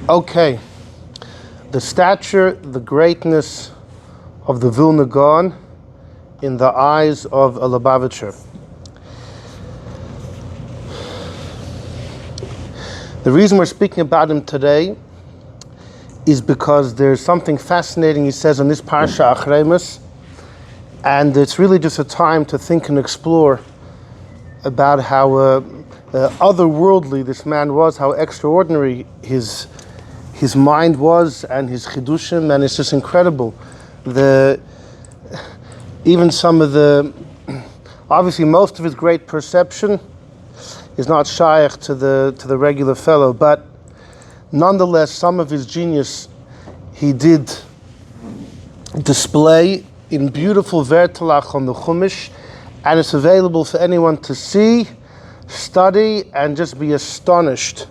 Okay, the stature, the greatness of the Vilna Gaon in the eyes of a Lubavitcher. The reason we're speaking about him today is because there's something fascinating he says on this Parsha Achreimus, and it's really just a time to think and explore about how otherworldly this man was, how extraordinary his mind was, and his chidushim, and it's just incredible. Even some of the, obviously most of his great perception is not shaykh to the regular fellow, but nonetheless some of his genius he did display in beautiful vertelach on the Chumash, and it's available for anyone to see, study, and just be astonished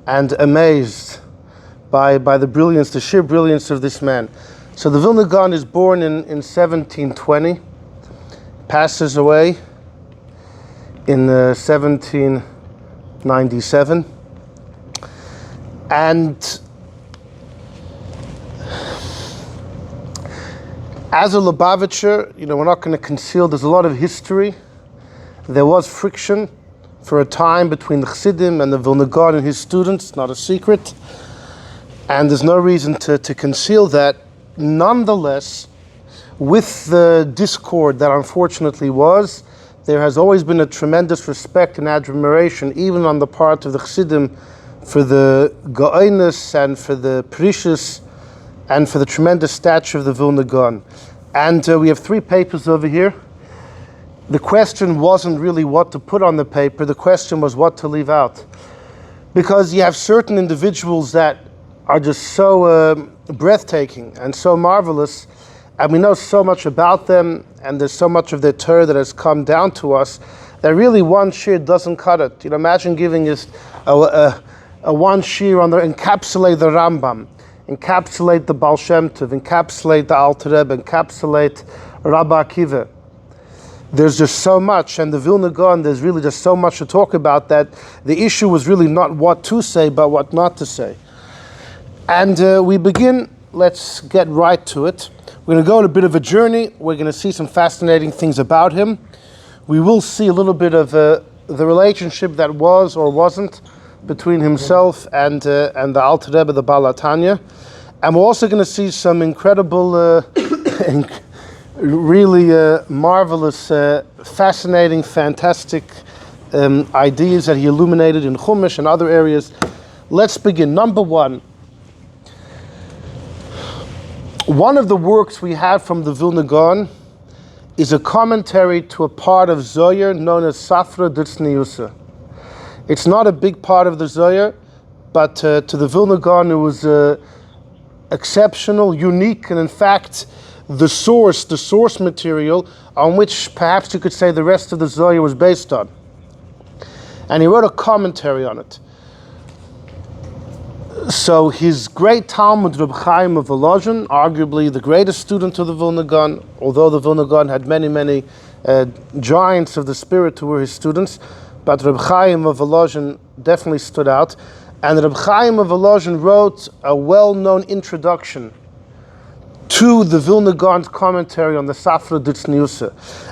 and amazed by the brilliance, the sheer brilliance of this man. So the Vilna Gaon is born in 1720, passes away in 1797, and as a Lubavitcher, we're not going to conceal, there's a lot of history. There was friction for a time between the Chassidim and the Vilna Gaon and his students, not a secret. And there's no reason to conceal that. Nonetheless, with the discord that unfortunately was, there has always been a tremendous respect and admiration, even on the part of the Chassidim, for the Gaonis and for the Perishus and for the tremendous stature of the Vilna Gaon. And we have 3 papers over here. The question wasn't really what to put on the paper, the question was what to leave out. Because you have certain individuals that are just so breathtaking and so marvelous, and we know so much about them, and there's so much of their Torah that has come down to us, that really one shir doesn't cut it. Imagine giving us a one shir on the encapsulate the Rambam, encapsulate the Baal Shem Tov, encapsulate the Alter Rebbe, encapsulate Rabbi Akiva. There's just so much, and the Vilna Gaon, there's really just so much to talk about, that the issue was really not what to say, but what not to say. And we begin, let's get right to it. We're going to go on a bit of a journey. We're going to see some fascinating things about him. We will see a little bit of the relationship that was or wasn't between himself and the Alter Rebbe, the Baal HaTanya. And we're also going to see some incredible, really marvelous, fascinating, fantastic ideas that he illuminated in Chumash and other areas. Let's begin. Number one of the works we have from the Vilna Gaon is a commentary to a part of Zohar known as Safra D'Tzniusa. It's not a big part of the Zohar, but to the Vilna Gaon it was exceptional, unique, and in fact the source material on which perhaps you could say the rest of the Zohar was based on. And he wrote a commentary on it. So his great Talmud, Reb Chaim of Volozhin, arguably the greatest student of the Vilna Gaon, although the Vilna Gaon had many giants of the spirit who were his students, but Reb Chaim of Volozhin definitely stood out. And Reb Chaim of Volozhin wrote a well-known introduction to the Vilna Gaon's commentary on the Safra D'Tzniusa.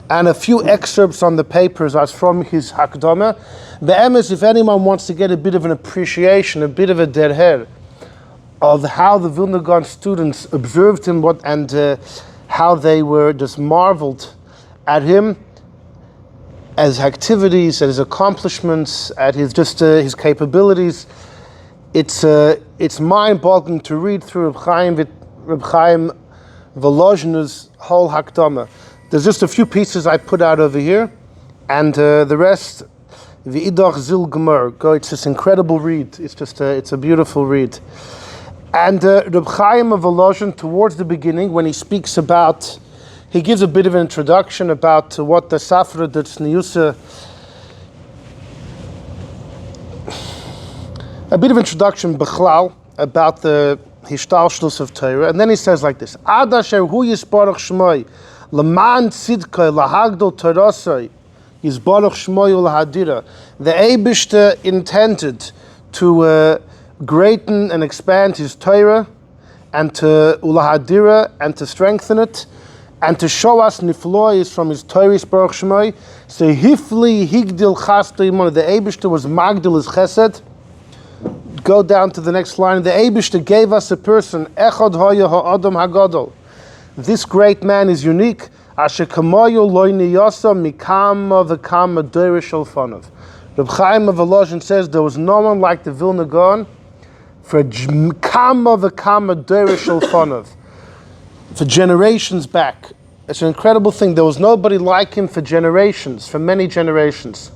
And a few excerpts on the papers are from his Hakdama. Be'emes, if anyone wants to get a bit of an appreciation, a bit of a derher of how the Vilna Gaon students observed him, and how they were just marveled at him, at his activities, at his accomplishments, at his capabilities. It's mind-boggling to read through Reb Chaim Volozhin's whole Hakdama. There's just a few pieces I put out over here, and the rest, V'idach Zil Gemur. Go, it's this incredible read. It's a beautiful read. And Reb Chaim of Volozhin, towards the beginning, when he speaks about, he gives a bit of an introduction about what the Safra D'Tzniusa, a bit of introduction, Bechlal, about the Hishtalshlus of Torah, and then he says like this: Ad asher hu yisbarach shmoi leman tzidkei lahagdol torasoi yisbarach shmoi ulahadira. The Eibishter intended to greaten and expand his Torah, and to ulahadira, and to strengthen it, and to show us niflois from his Torah Baruch Shemai. So hifli higdil chasto imon. The Eibishter was magdil his chesed. Go down to the next line. The Eibishter gave us a person. Echad hoya ha'adam hagadol. This great man is unique. Asher kamoyu loy niyasa mikama v'kama doirish shalfanov. Reb Chaim of Volozhin says there was no one like the Vilna Gaon for kama v'kama doirish shalfanov. For generations back. It's an incredible thing. There was nobody like him for generations, for many generations.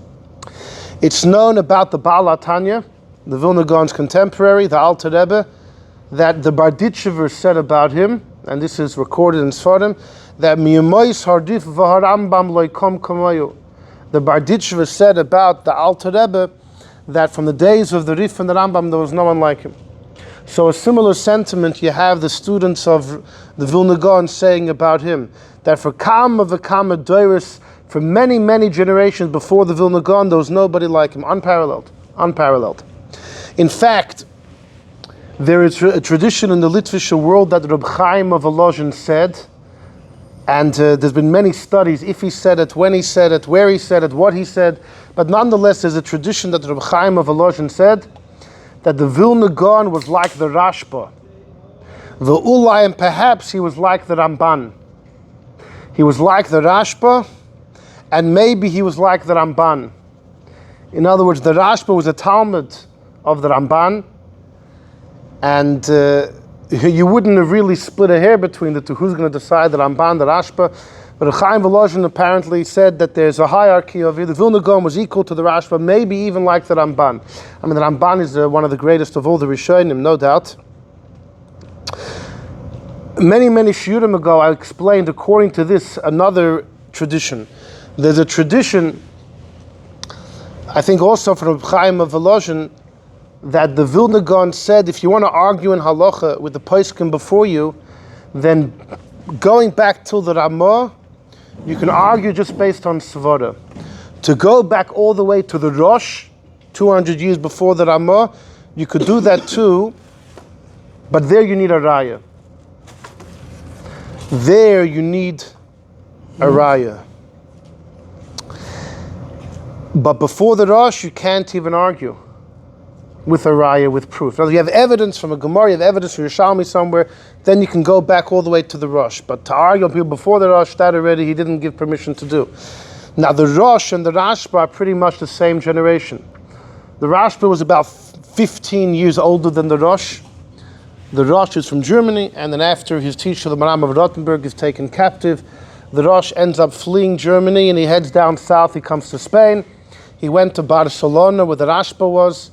It's known about the Baal HaTanya, the Vilna Gaon's contemporary, the Alter Rebbe, that the Barditchever said about him, and this is recorded in Sfarim, that miyamois hardif v'harambam loikom kamayu. The Barditchever said about the Alter Rebbe that from the days of the Rif and the Rambam there was no one like him. So a similar sentiment you have the students of the Vilna Gaon saying about him, that for Kama v'Kama Doiris, for many, many generations before the Vilna Gaon, there was nobody like him, unparalleled. In fact, there is a tradition in the Litvische world that Reb Chaim of Volozhin said, and there's been many studies, if he said it, when he said it, where he said it, what he said, but nonetheless there's a tradition that Reb Chaim of Volozhin said, that the Vilna Gaon was like the Rashba. The Ulai, and perhaps he was like the Ramban. He was like the Rashba, and maybe he was like the Ramban. In other words, the Rashba was a Talmud of the Ramban, and you wouldn't have really split a hair between the two. Who's going to decide, the Ramban, the Rashba? But Chaim Volozhin apparently said that there's a hierarchy of it. The Vilna Gaon was equal to the Rashba, maybe even like the Ramban. I mean, the Ramban is one of the greatest of all the Rishonim, no doubt. Many shiurim ago, I explained, according to this, another tradition. There's a tradition, I think also from Chaim of Volozhin, that the Vilna Gaon said, if you want to argue in halacha with the poskim before you, then going back till the Ramah, you can argue just based on Svara. To go back all the way to the Rosh, 200 years before the Ramah, you could do that too, but there you need a raya. There you need a raya. But before the Rosh, you can't even argue with a raya, with proof. Now, you have evidence from a Gemara, you have evidence from Yerushalmi somewhere, then you can go back all the way to the Rosh. But to argue on people before the Rosh, that already he didn't give permission to do. Now, the Rosh and the Rashba are pretty much the same generation. The Rashba was about 15 years older than the Rosh. The Rosh is from Germany, and then after his teacher, the Maram of Rothenburg, is taken captive, the Rosh ends up fleeing Germany, and he heads down south, he comes to Spain. He went to Barcelona, where the Rashba was.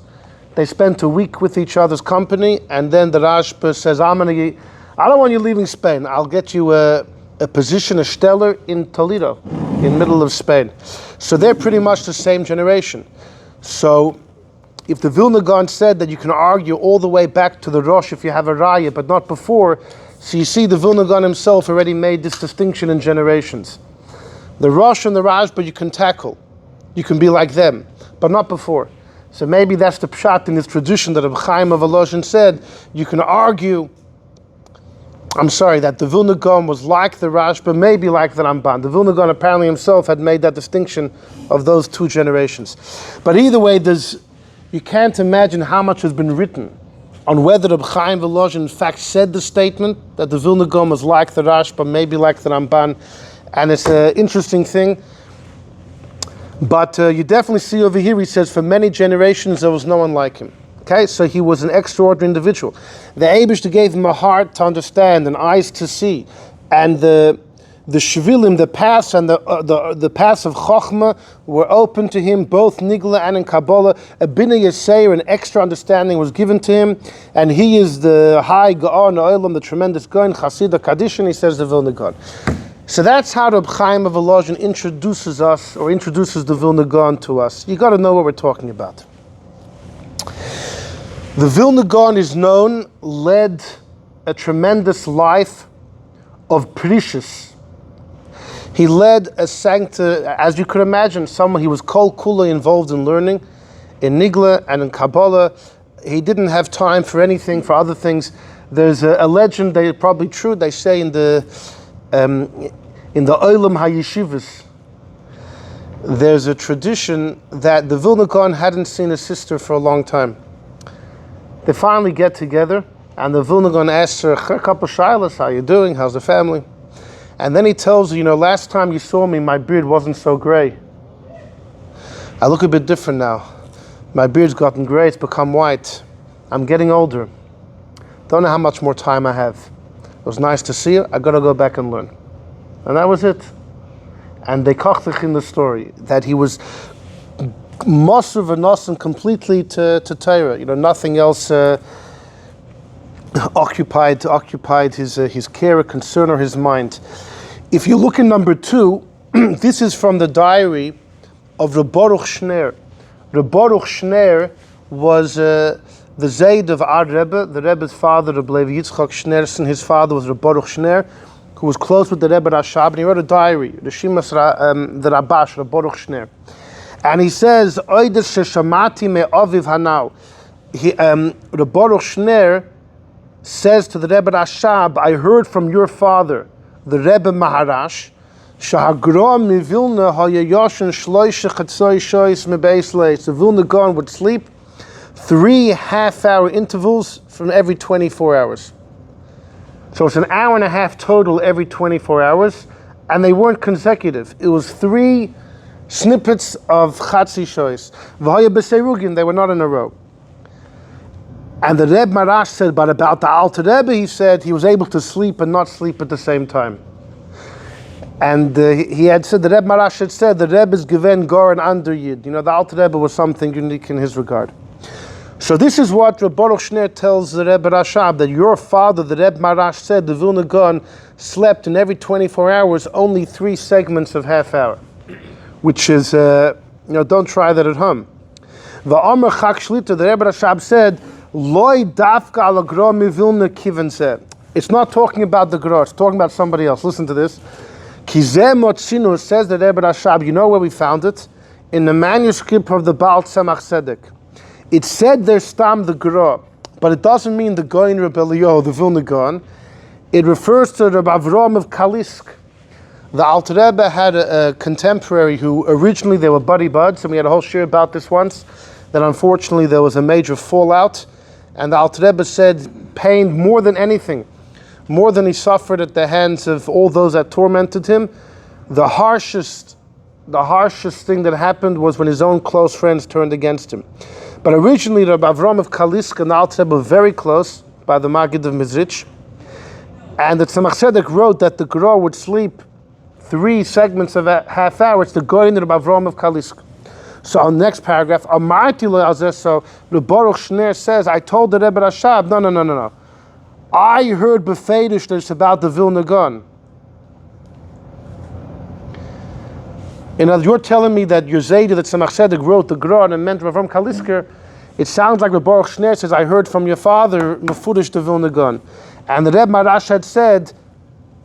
They spent a week with each other's company, and then the Rashba says, I don't want you leaving Spain. I'll get you a position, a stellar in Toledo, in middle of Spain. So they're pretty much the same generation. So if the Vilna Gaon said that you can argue all the way back to the Rosh if you have a raya, but not before, so you see the Vilna Gaon himself already made this distinction in generations. The Rosh and the Rashba you can tackle. You can be like them, but not before. So maybe that's the pshat in this tradition that Reb Chaim of Volozhin said, you can argue, that the Vilna Gaon was like the Rashba, maybe like the Ramban. The Vilna Gaon apparently himself had made that distinction of those two generations. But either way, you can't imagine how much has been written on whether Reb Chaim Volozhin in fact said the statement that the Vilna Gaon was like the Rashba, maybe like the Ramban. And it's an interesting thing. But you definitely see over here, he says, for many generations there was no one like him. Okay, so he was an extraordinary individual. The Eibishter gave him a heart to understand and eyes to see, and the shvilim, the paths and the paths of Chochmah were open to him, both Nigla and in Kabbalah. A Bina Yisrael, an extra understanding was given to him, and he is the high Gaon Olam, the tremendous Gaon, Chassidut Kaddish, he says the Vilna Gaon. So that's how Reb Chaim of Volozhin introduces the Vilna Gaon to us. You got to know what we're talking about. The Vilna Gaon is known, led a tremendous life of precious. He led a as you could imagine, he was kol kula involved in learning, in Nigla and in Kabbalah, he didn't have time for anything, for other things. There's a legend, they probably true, they say in the Olam HaYeshivas, there's a tradition that the Vilna Gaon hadn't seen his sister for a long time. They finally get together, and the Vilna Gaon asks her a couple of shilas, how you doing, how's the family? And then he tells her, last time you saw me, my beard wasn't so gray. I look a bit different now. My beard's gotten gray, it's become white. I'm getting older. Don't know how much more time I have. It was nice to see you, I gotta go back and learn. And that was it. And they kochtach in the story, that he was Mosur v'nosen completely to Torah. Nothing else occupied his care or concern or his mind. If you look in number 2, this is from the diary of Reb Baruch Shner. Reb Baruch Shner was the Zayd of our Rebbe, the Rebbe's father, Reb Levi Yitzchak Shnerson. His father was Reb Baruch Shner, who was close with the Rebbe Rashab, and he wrote a diary, the Shimas the Rabash, Reb Baruch Shner. And he says, Oides sheshamati me aviv hanau. Reb Baruch Shner says to the Rebbe Rashab, I heard from your father, the Rebbe Maharash, Shahagro mi Vilna hayayoshin shloisha chatzoi shois me beisleis. The Vilna Gaon would sleep 3 half-hour intervals from every 24 hours. So it's an hour and a half total every 24 hours, and they weren't consecutive. It was 3 snippets of Chatzi Shois. V'haya b'seirugin, they were not in a row. And the Rebbe Marash said, but about the Alter Rebbe, he said he was able to sleep and not sleep at the same time. And he had said, the Rebbe Marash had said, the Rebbe's given Gor and under Yid. The Alter Rebbe was something unique in his regard. So this is what Reb Baruch Shner tells the Rebbe Rashab, that your father, the Rebbe Marash, said the Vilna Gaon slept in every 24 hours only 3 segments of half hour, which is, don't try that at home. The Amr Chak Shlita, the Rebbe Rashab said, Loi dafka ala gra mi Vilna kiven zeh. It's not talking about the gra, it's talking about somebody else. Listen to this. Ki zeh motzinu, says the Rebbe Rashab, you know where we found it? In the manuscript of the Baal Tzemach Tzedek. It said there's stam the gra, but it doesn't mean the Gaon Rebbe Eliyahu, the Vilna Gaon. It refers to Reb Avram of Kalisk. The Alter Rebbe had a contemporary who originally they were buddy buds, and we had a whole share about this once, that unfortunately there was a major fallout, and the Alter Rebbe said pain more than anything, more than he suffered at the hands of all those that tormented him. The harshest thing that happened was when his own close friends turned against him. But originally, Rabbi Avram of Kalisk and the Alter Rebbe were very close by the Maggid of Mizrich. And the Tzemach Tzedek wrote that the Gra would sleep 3 segments of a half hour. It's the Gaon Rabbi Avram of Kalisk. So on the next paragraph, Amarti lo azeh, so Reb Baruch Shner says, I told the Rebbe Rashab, no. I heard befedish that it's about the Vilna Gaon. In other, you're telling me that your Zayda, that Tzemach Tzedek wrote the Gra and meant Avram Kalisker. It sounds like Reb Baruch Shner says, I heard from your father, Mefudish the Vilna Gaon. And the Rebbe Marash had said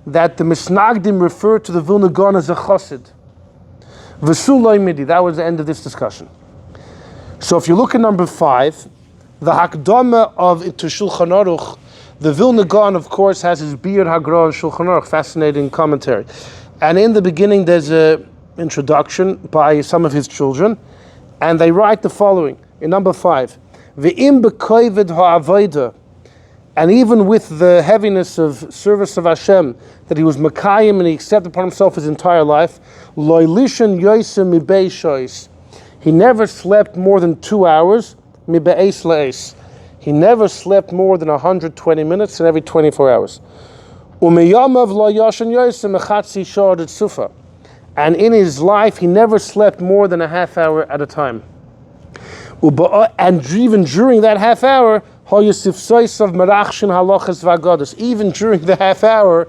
that the Misnagdim referred to the Vilna Gaon as a Chassid. V'suloi midi, that was the end of this discussion. So if you look at number 5, the Hakdama of to Shulchan Aruch, the Vilna Gaon, of course, has his Biur HaGra and Shulchan Aruch, fascinating commentary. And in the beginning, there's a introduction by some of his children, and they write the following in number 5: Ve'im b'koived ha'avoda, and even with the heaviness of service of Hashem that he was Makayim and he accepted upon himself his entire life, Lo lishan yosem mibei shois, he never slept more than 2 hours, mibeis leis, he never slept more than 120 minutes in every 24 hours. Umeyamav lo yashan yosem echatzi shor sufa, and in his life he never slept more than a half hour at a time. And even during that half hour, even during the half hour,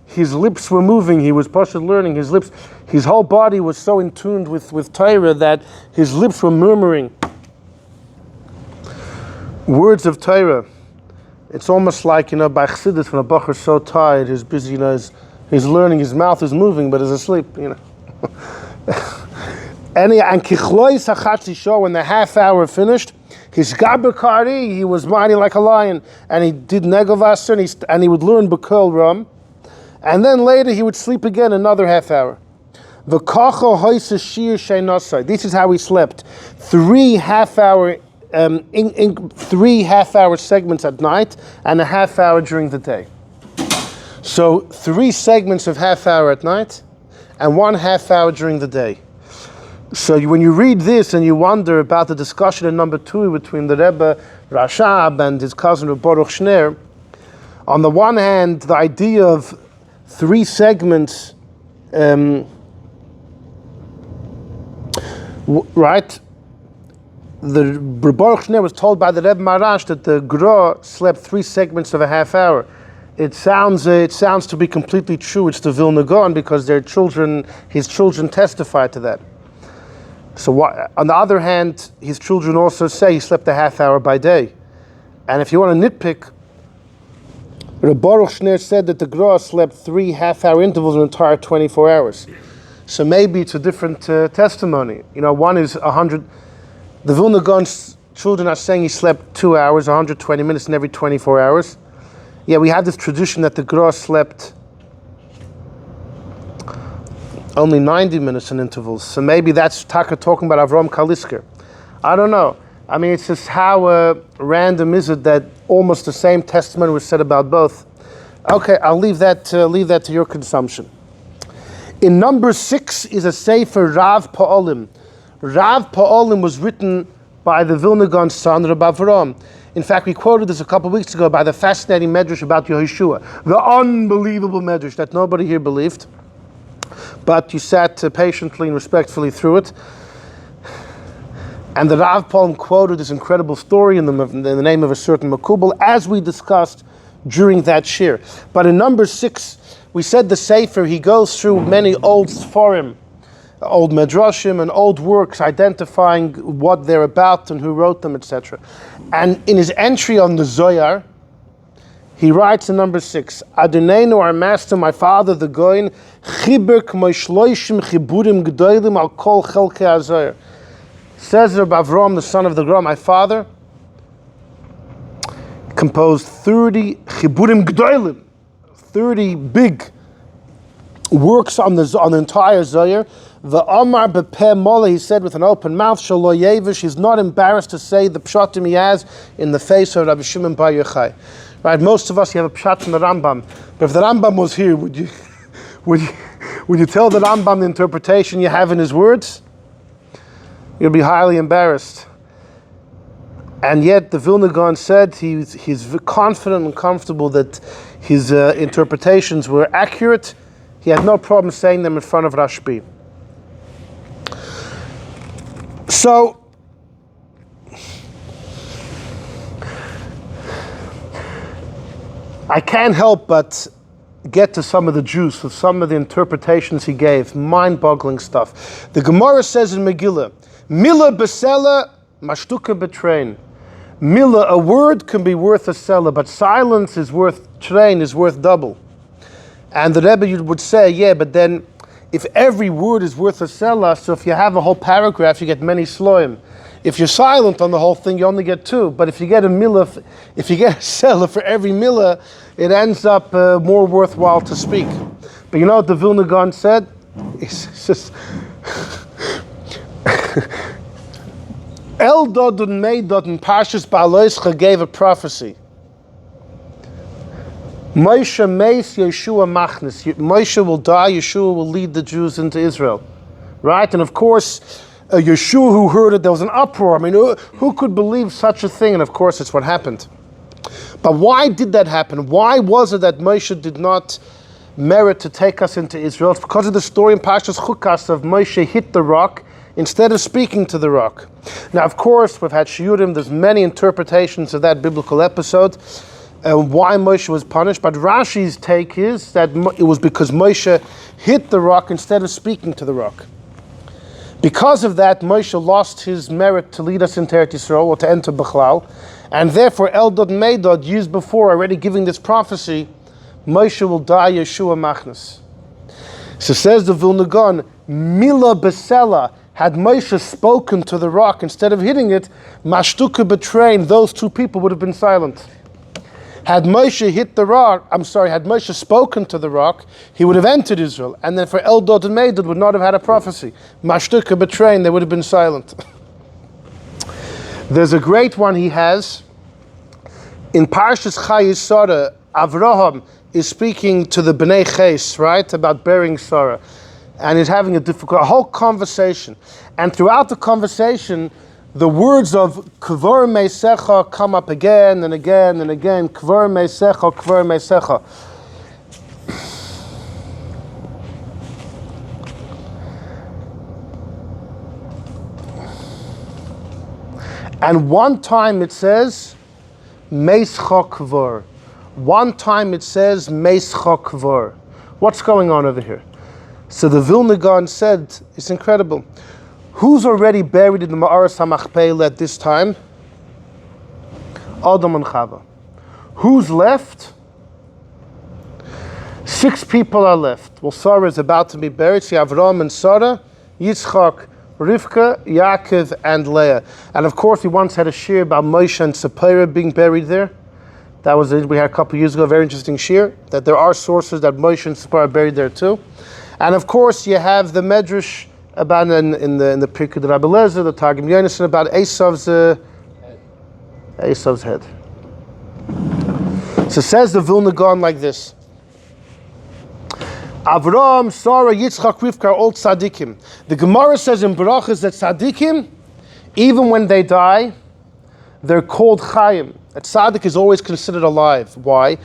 his lips were moving. He was Pashut learning. His whole body was so in tune with Torah that his lips were murmuring words of Torah. It's almost like, by Chassidus, when a bacher is so tired, he's busy, he's learning, his mouth is moving, but he's asleep, And kichlois hachatzi show, when the half hour finished, his gaber kari, he was mighty like a lion, and he did negovasser, and he would learn bekol ram, and then later he would sleep again another half hour. V'kacho hoisa shir sheinosai. This is how he slept: 3 half-hour, 3 half-hour segments at night, and a half hour during the day. So 3 segments of half hour at night, and 1 half hour during the day. So when you read this and you wonder about the discussion in number 2 between the Rebbe Rashab and his cousin Baruch Shner, on the one hand, the idea of 3 segments, right? The Baruch Shner was told by the Rebbe Marash that the Gra slept 3 segments of a half hour. It sounds to be completely true. It's the Vilna Gaon, because his children testify to that. So on the other hand, his children also say he slept a half hour by day. And if you want to nitpick, Baruch Shner said that the Gra slept 3 half-hour intervals in an entire 24 hours. So maybe it's a different testimony. One is 100. The Vilna Gaon's children are saying he slept 2 hours, 120 minutes in every 24 hours. Yeah, we have this tradition that the Gra slept only 90 minutes in intervals. So maybe that's Taka talking about Avram Kalisker. I don't know. I mean, it's just how random is it that almost the same testimony was said about both. Okay, I'll leave that to your consumption. In number 6 is a sefer Rav Pa'olim. Rav Pa'olim was written by the Vilna Gaon's son, Rabbi Avram. In fact, we quoted this a couple of weeks ago by the fascinating medrash about Yehoshua, the unbelievable medrash that nobody here believed. But you sat patiently and respectfully through it. And the Rav Pa'olim quoted this incredible story in the name of a certain Makubal, as we discussed during that shir. But in number 6, we said the Sefer, he goes through many old Sforim, old Medrashim and old works, identifying what they're about and who wrote them, etc. And in his entry on the Zohar, he writes in number 6, Adoneinu, our master, my father, the Goin, Chiber k'may shloishim chiburim g'doilim al kol chelkei HaZohar. Says Rabbi Avram, the son of the Gra, my father, composed 30 chiburim g'doilim, 30 big works on the entire Zohar. The Amar bepeh mola, he said with an open mouth, shelo yevish, he's not embarrassed to say the pshatim he has in the face of Rabbi Shimon Bar Yochai. Right, most of us, you have a pshat from the Rambam, but if the Rambam was here, would you tell the Rambam the interpretation you have in his words? You'll be highly embarrassed. And yet the Vilna Gaon said he's confident and comfortable that his interpretations were accurate. He had no problem saying them in front of Rashbi. So, I can't help but get to some of the juice of some of the interpretations he gave. Mind-boggling stuff. The Gemara says in Megillah, Mila besela, mashtuka betrain. Mila, a word can be worth a selah, but silence is worth train, is worth double. And the Rebbe would say, yeah, but then if every word is worth a selah, so if you have a whole paragraph, you get many sloim. If you're silent on the whole thing, you only get 2. But if you get a milah, if you get a selah for every milah, it ends up more worthwhile to speak. But you know what the Vilna Gaon said? It's just Eldad and Meidad and Parshas Ba'aloischa gave a prophecy. Moshe meis, Yeshua machnis. Moshe will die, Yeshua will lead the Jews into Israel. Right? And of course, Yeshua, who heard it, there was an uproar. I mean, who could believe such a thing? And of course, it's what happened. But why did that happen? Why was it that Moshe did not merit to take us into Israel? It's because of the story in Parshas Chukas of Moshe hit the rock instead of speaking to the rock. Now, of course, we've had shiurim. There's many interpretations of that biblical episode. Why Moshe was punished, but Rashi's take is that it was because Moshe hit the rock instead of speaking to the rock. Because of that, Moshe lost his merit to lead us into Eretz Yisrael, or to enter Bechlal, and therefore Eldad and Meidad, years before, already giving this prophecy, Moshe will die Yeshua Machnas. So says the Vilna Gaon, Mila Besela, Had Moshe spoken to the rock instead of hitting it, mashtuka betrain, those two people would have been silent. Had Moshe hit the rock, had Moshe spoken to the rock, he would have entered Israel. And then for Eldad and Medad would not have had a prophecy. Mashtuka betrain, they would have been silent. There's a great one he has. In Parshas Chayei Sarah, Avraham is speaking to the Bnei Ches, right, about burying Sarah. And he's having a whole conversation. And throughout the conversation, the words of Kvar Meisecha come up again and again and again. Kvar Meisecha, Kvar Meisecha. And one time it says, Meischa Kvar. One time it says, Meischa Kvar. What's going on over here? So the Vilna Gaon said, it's incredible. Who's already buried in the Ma'aras HaMachpelah at this time? Adam and Chava. Who's left? 6 people are left. Well, Sarah is about to be buried. So you have Avraham and Sarah, Yitzchak, Rivka, Yaakov, and Leah. And of course, we once had a shir about Moshe and Tzipporah being buried there. That was it. We had a couple of years ago, a very interesting shir, that there are sources that Moshe and Tzipporah are buried there too. And of course, you have the Medrash about in the Pirkei de Rabbi Lezer, the Targum Yonason, about Esav's head. So says the Vilna Gaon like this: Avraham, Sarah, Yitzchak, Rivka are all tzaddikim. The Gemara says in Barachas that tzaddikim, even when they die, they're called chayim. A tzaddik is always considered alive. Why?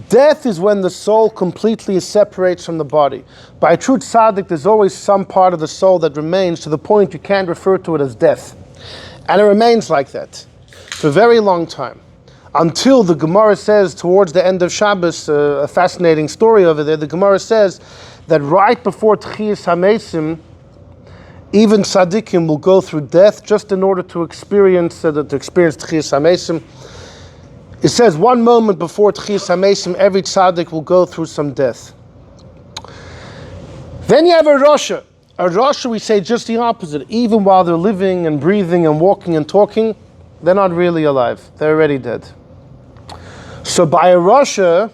Death is when the soul completely separates from the body. By a true tzaddik, there's always some part of the soul that remains to the point you can't refer to it as death. And it remains like that for a very long time. Until the Gemara says towards the end of Shabbos, a fascinating story over there, the Gemara says that right before Tchiyas HaMesim, even tzaddikim will go through death just in order to experience Tchiyas HaMesim. It says 1 moment before Tchiyas HaMesim, every tzaddik will go through some death. Then you have a Rasha. A Rasha, we say just the opposite. Even while they're living and breathing and walking and talking, they're not really alive. They're already dead. So by a Rasha,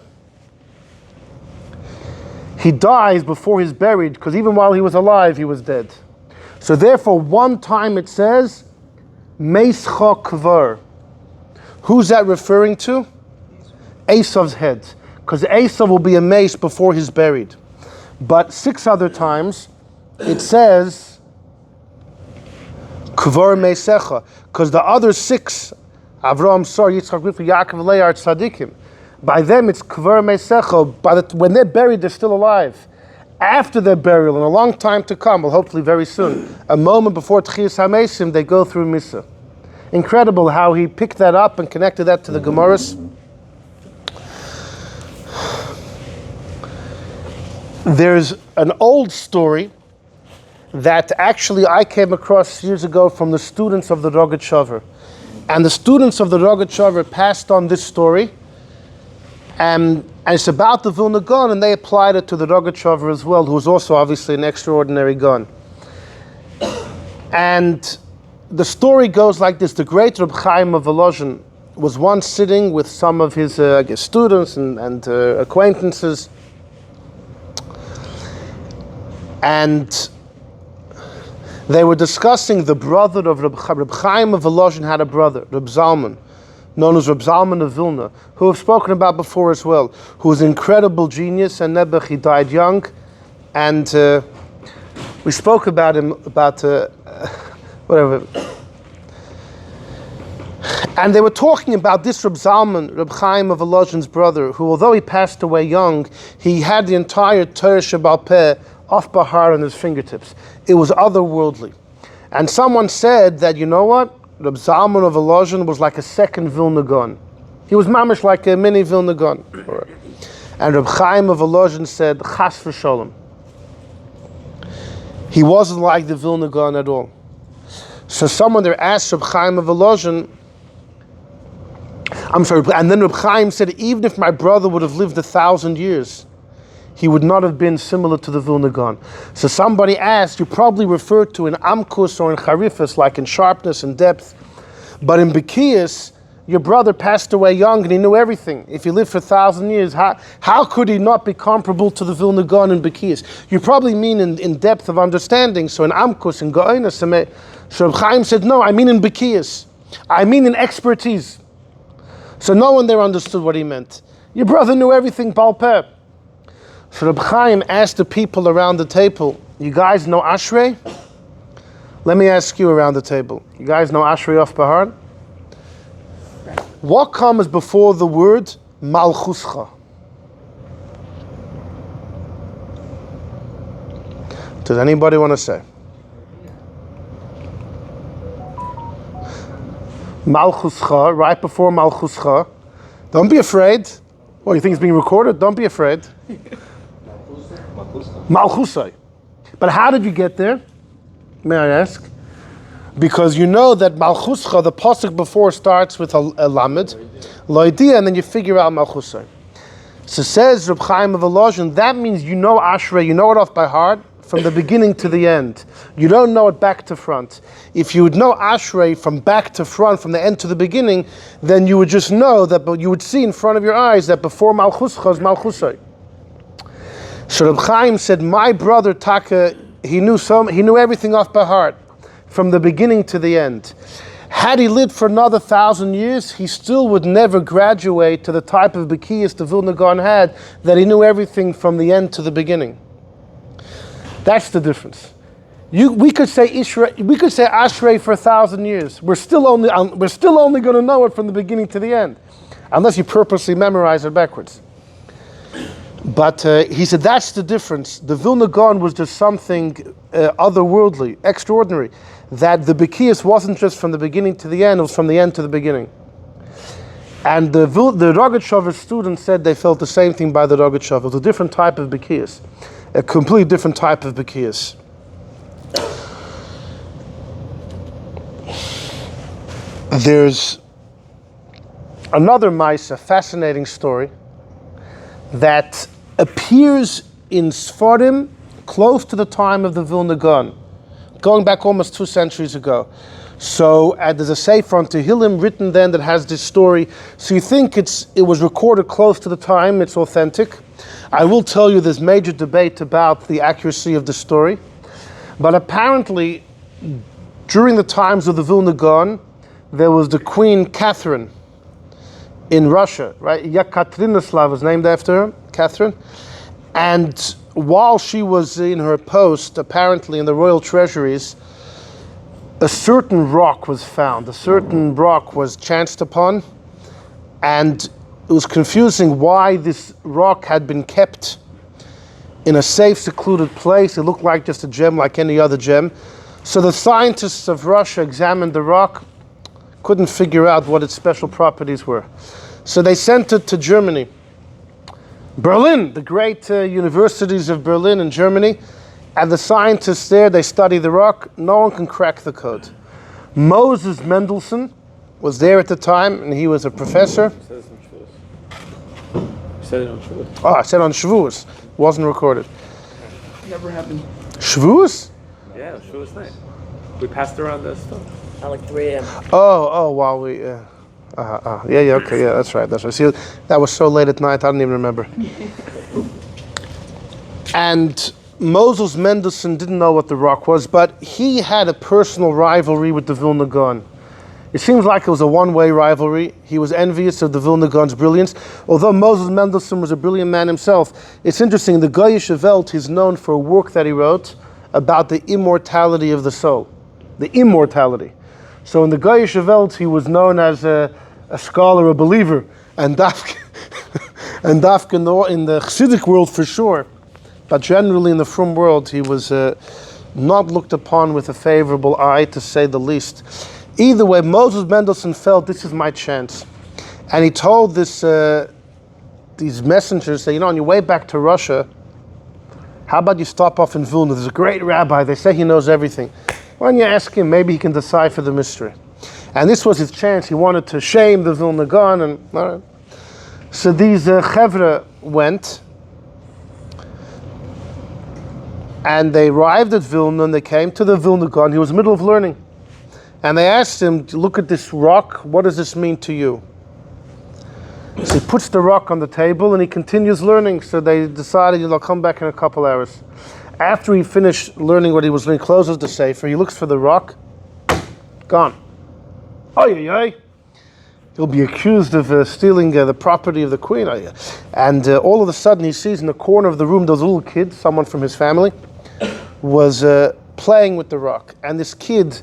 he dies before he's buried, because even while he was alive, he was dead. So therefore, one time it says, Meischa Kvar. Who's that referring to? Esav's head. Because Esav will be a mace before he's buried. But 6 other times, it says, Kvar Meisecha. Because the other 6, Avraham, Sarah, Yitzchak, Rivka, Yaakov, and Leah are tzaddikim. By them, it's Kvar Meisecha. When they're buried, they're still alive. After their burial, in a long time to come, well, hopefully very soon, a moment before Tchiyas HaMesim, they go through Misa. Incredible how he picked that up and connected that to the Gemaras. There's an old story that actually I came across years ago from the students of the Rogatchover. And the students of the Rogatchover passed on this story. And it's about the Vilna Gaon, and they applied it to the Rogatchover as well, who was also obviously an extraordinary Gaon. And the story goes like this. The great Reb Chaim of Volozhin was once sitting with some of his students and acquaintances. And they were discussing the brother of Reb Chaim of Volozhin had a brother, Reb Zalman, known as Reb Zalman of Vilna, who I've spoken about before as well, who was an incredible genius, and Nebuch, he died young. And we spoke about him, whatever. And they were talking about this Reb Zalman, Reb Chaim of Volozhin's brother, who, although he passed away young, he had the entire Torah Shebal Peh off Bahar on his fingertips. It was otherworldly. And someone said that, you know what? Reb Zalman of Volozhin was like a second Vilna Gaon. He was mamish like a mini Vilna Gaon. And Reb Chaim of Volozhin said, Chas v'sholem. He wasn't like the Vilna Gaon at all. So someone there asked Reb Chaim of Volozhin, and then Reb Chaim said, even if my brother would have lived 1,000 years, he would not have been similar to the Vilna Gaon. So somebody asked, you probably refer to in Amkus or in Charifus, like in sharpness and depth, but in Bekiyas, your brother passed away young and he knew everything. If he lived for 1,000 years, how could he not be comparable to the Vilna Gaon in Bekiyas? You probably mean in depth of understanding. So in Amkus, in Gaonas, so Reb Chaim said, no, I mean in Bekiyas. I mean in expertise. So no one there understood what he meant. Your brother knew everything, Baal Peh. So Reb Chaim asked the people around the table, you guys know Ashrei? Let me ask you around the table. You guys know Ashrei off by heart? What comes before the word Malchuscha? Does anybody want to say? Malchuscha, right before Malchuscha. Don't be afraid. Oh, you think it's being recorded? Don't be afraid. Malchusai. But how did you get there? May I ask? Because you know that Malchuscha, the pasuk before starts with a lamed, loidia, and then you figure out Malchusai. So says Reb Chaim of Volozhin, that means you know Ashrei, you know it off by heart, from the beginning to the end. You don't know it back to front. If you would know Ashrei from back to front, from the end to the beginning, then you would just know that, but you would see in front of your eyes that before Malchuscha is Malchusai. So Reb Chaim said, my brother Taka, he knew everything off by heart, from the beginning to the end. Had he lived for another 1,000 years, he still would never graduate to the type of Bekiyas the Vilna Gaon had, that he knew everything from the end to the beginning. That's the difference. We could say Ashrei for 1,000 years. We're still only going to know it from the beginning to the end, unless you purposely memorize it backwards. But he said that's the difference. The Vilna Gaon was just something otherworldly, extraordinary. That the Bekiyas wasn't just from the beginning to the end; it was from the end to the beginning. And the Rogatchover students said they felt the same thing by the Rogatchover. It was a different type of Bekiyas, a completely different type of Bekiyas. There's another Maisa, fascinating story, that appears in Sfarim close to the time of the Vilna Gaon, going back almost 2 centuries ago. So there's a Sefer on Tehillim written then that has this story. So you think it was recorded close to the time, it's authentic. I will tell you there's major debate about the accuracy of the story. But apparently, during the times of the Vilna Gaon, there was the Queen Catherine in Russia, right? Yekaterinoslav was named after her, Catherine. And while she was in her post, apparently in the royal treasuries, a certain rock was found. A certain rock was chanced upon, and it was confusing why this rock had been kept in a safe, secluded place. It looked like just a gem, like any other gem. So the scientists of Russia examined the rock, couldn't figure out what its special properties were. So they sent it to Germany. Berlin, the great universities of Berlin and Germany, and the scientists there, they study the rock. No one can crack the code. Moses Mendelssohn was there at the time, and he was a professor. You said it on Shavuos. Oh, I said on Shavuos. Wasn't recorded. Never happened. Shavuos? Yeah, Shavuos night. We passed around this stuff. At like 3 a.m. Oh, while we... okay, yeah, that's right. See, that was so late at night, I don't even remember. And Moses Mendelssohn didn't know what the rock was, but he had a personal rivalry with the Vilna Gaon. It seems like it was a one-way rivalry. He was envious of the Vilna Gaon's brilliance. Although Moses Mendelssohn was a brilliant man himself, it's interesting, the Goyische Welt is known for a work that he wrote about the immortality of the soul. The immortality. So in the Goyische Welt, he was known as a scholar, a believer, and Dafka in the Chassidic world for sure. But generally in the Frum world, he was not looked upon with a favorable eye, to say the least. Either way, Moses Mendelssohn felt, this is my chance. And he told these messengers, that, on your way back to Russia, how about you stop off in Vilna? There's a great rabbi, they say he knows everything. Why don't you ask him, maybe he can decipher the mystery. And this was his chance. He wanted to shame the Vilna Gaon. And all right. So these chevra went. And they arrived at Vilna, and they came to the Vilna Gaon. He was in the middle of learning. And they asked him, look at this rock, what does this mean to you? So he puts the rock on the table and he continues learning. So they decided, he'll come back in a couple hours. After he finished learning what he was learning, closes the sefer, he looks for the rock, gone. Oy. He'll be accused of stealing the property of the queen. And all of a sudden he sees in the corner of the room, those little kids, someone from his family, was playing with the rock. And this kid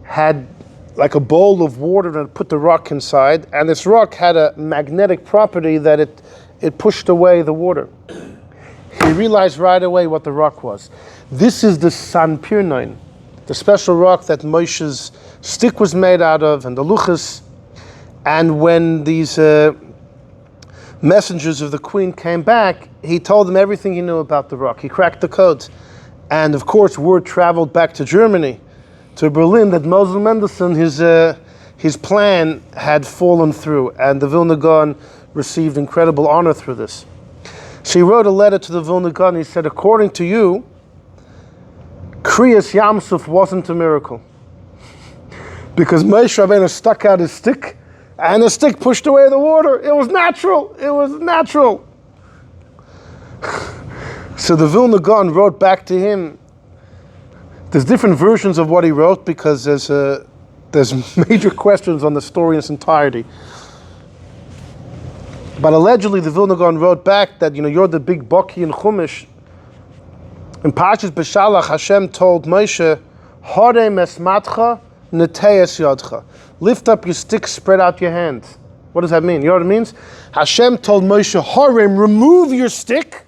had like a bowl of water and put the rock inside. And this rock had a magnetic property that it pushed away the water. He realized right away what the rock was. This is the San Pirnain, the special rock that Moshe's stick was made out of, and the luchas. And when these messengers of the queen came back, he told them everything he knew about the rock. He cracked the code. And of course, word traveled back to Germany, to Berlin, that Mosel Mendelssohn, his plan had fallen through, and the Vilna Gaon received incredible honor through this. She wrote a letter to the Vilna Gaon. He said, according to you, Kriyas Yamsuf wasn't a miracle. Because Moshe Rabbeinu stuck out his stick, and the stick pushed away the water. It was natural. So the Vilna Gaon wrote back to him. There's different versions of what he wrote because there's major questions on the story in its entirety. But allegedly the Vilna Gaon wrote back that, you're the big Baki in Chumash. In Parshas Beshalach, Hashem told Moshe, Harem esmatcha neteyes yadcha. Lift up your stick, spread out your hand. What does that mean? You know what it means? Hashem told Moshe, Harem, remove your stick,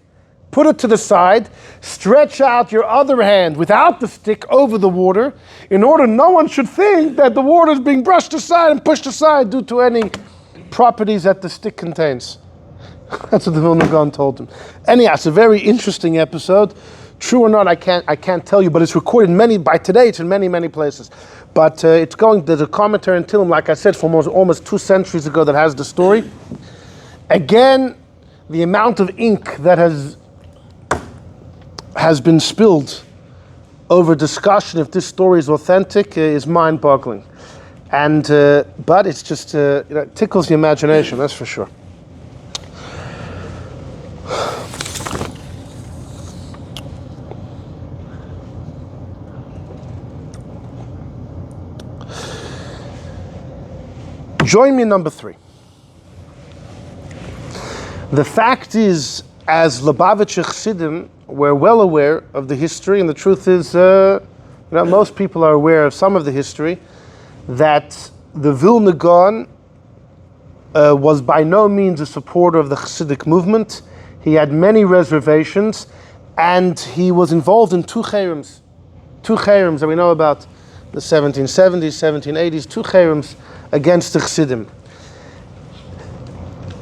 put it to the side, stretch out your other hand without the stick over the water, in order no one should think that the water is being brushed aside and pushed aside due to any properties that the stick contains. That's what the Vilna Gaon told him. Anyhow, it's a very interesting episode. True or not, I can't tell you, but it's recorded by today, it's in many, many places. But there's a commentary in Tillim, like I said, from almost 2 centuries ago that has the story. Again, the amount of ink that has been spilled over discussion if this story is authentic is mind-boggling. And but it's just it tickles the imagination, that's for sure. Join me in number 3. The fact is, as Lubavitcher Chassidim, we're well aware of the history, and the truth is, most people are aware of some of the history, that the Vilna Gaon was by no means a supporter of the Chassidic movement. He had many reservations, and he was involved in two cherems that we know about, the 1770s, 1780s, two cherems against the Chassidim.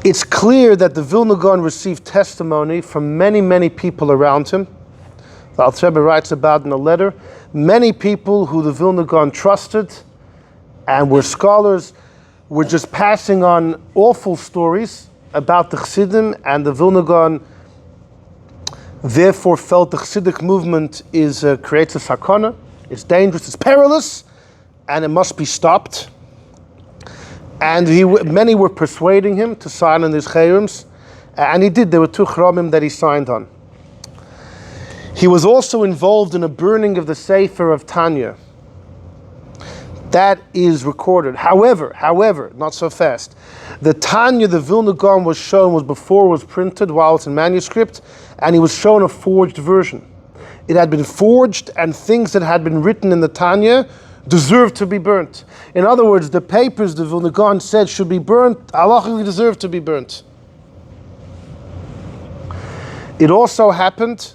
It's clear that the Vilna Gaon received testimony from many, many people around him. The Alter Rebbe writes about in a letter, many people who the Vilna Gaon trusted and were scholars were just passing on awful stories about the Chassidim, and the Vilna Gaon therefore felt the Chassidic movement creates a sakana, it's dangerous, it's perilous, and it must be stopped. And many were persuading him to sign on his cherems, and he did. There were 2 chramim that he signed on. He was also involved in a burning of the Sefer of Tanya. That is recorded. However, not so fast. The Tanya, the Vilna Gaon was shown, was before it was printed, while it's in manuscript, and he was shown a forged version. It had been forged, and things that had been written in the Tanya deserved to be burnt. In other words, the papers the Vilna Gaon said should be burnt, halachically deserved to be burnt. It also happened,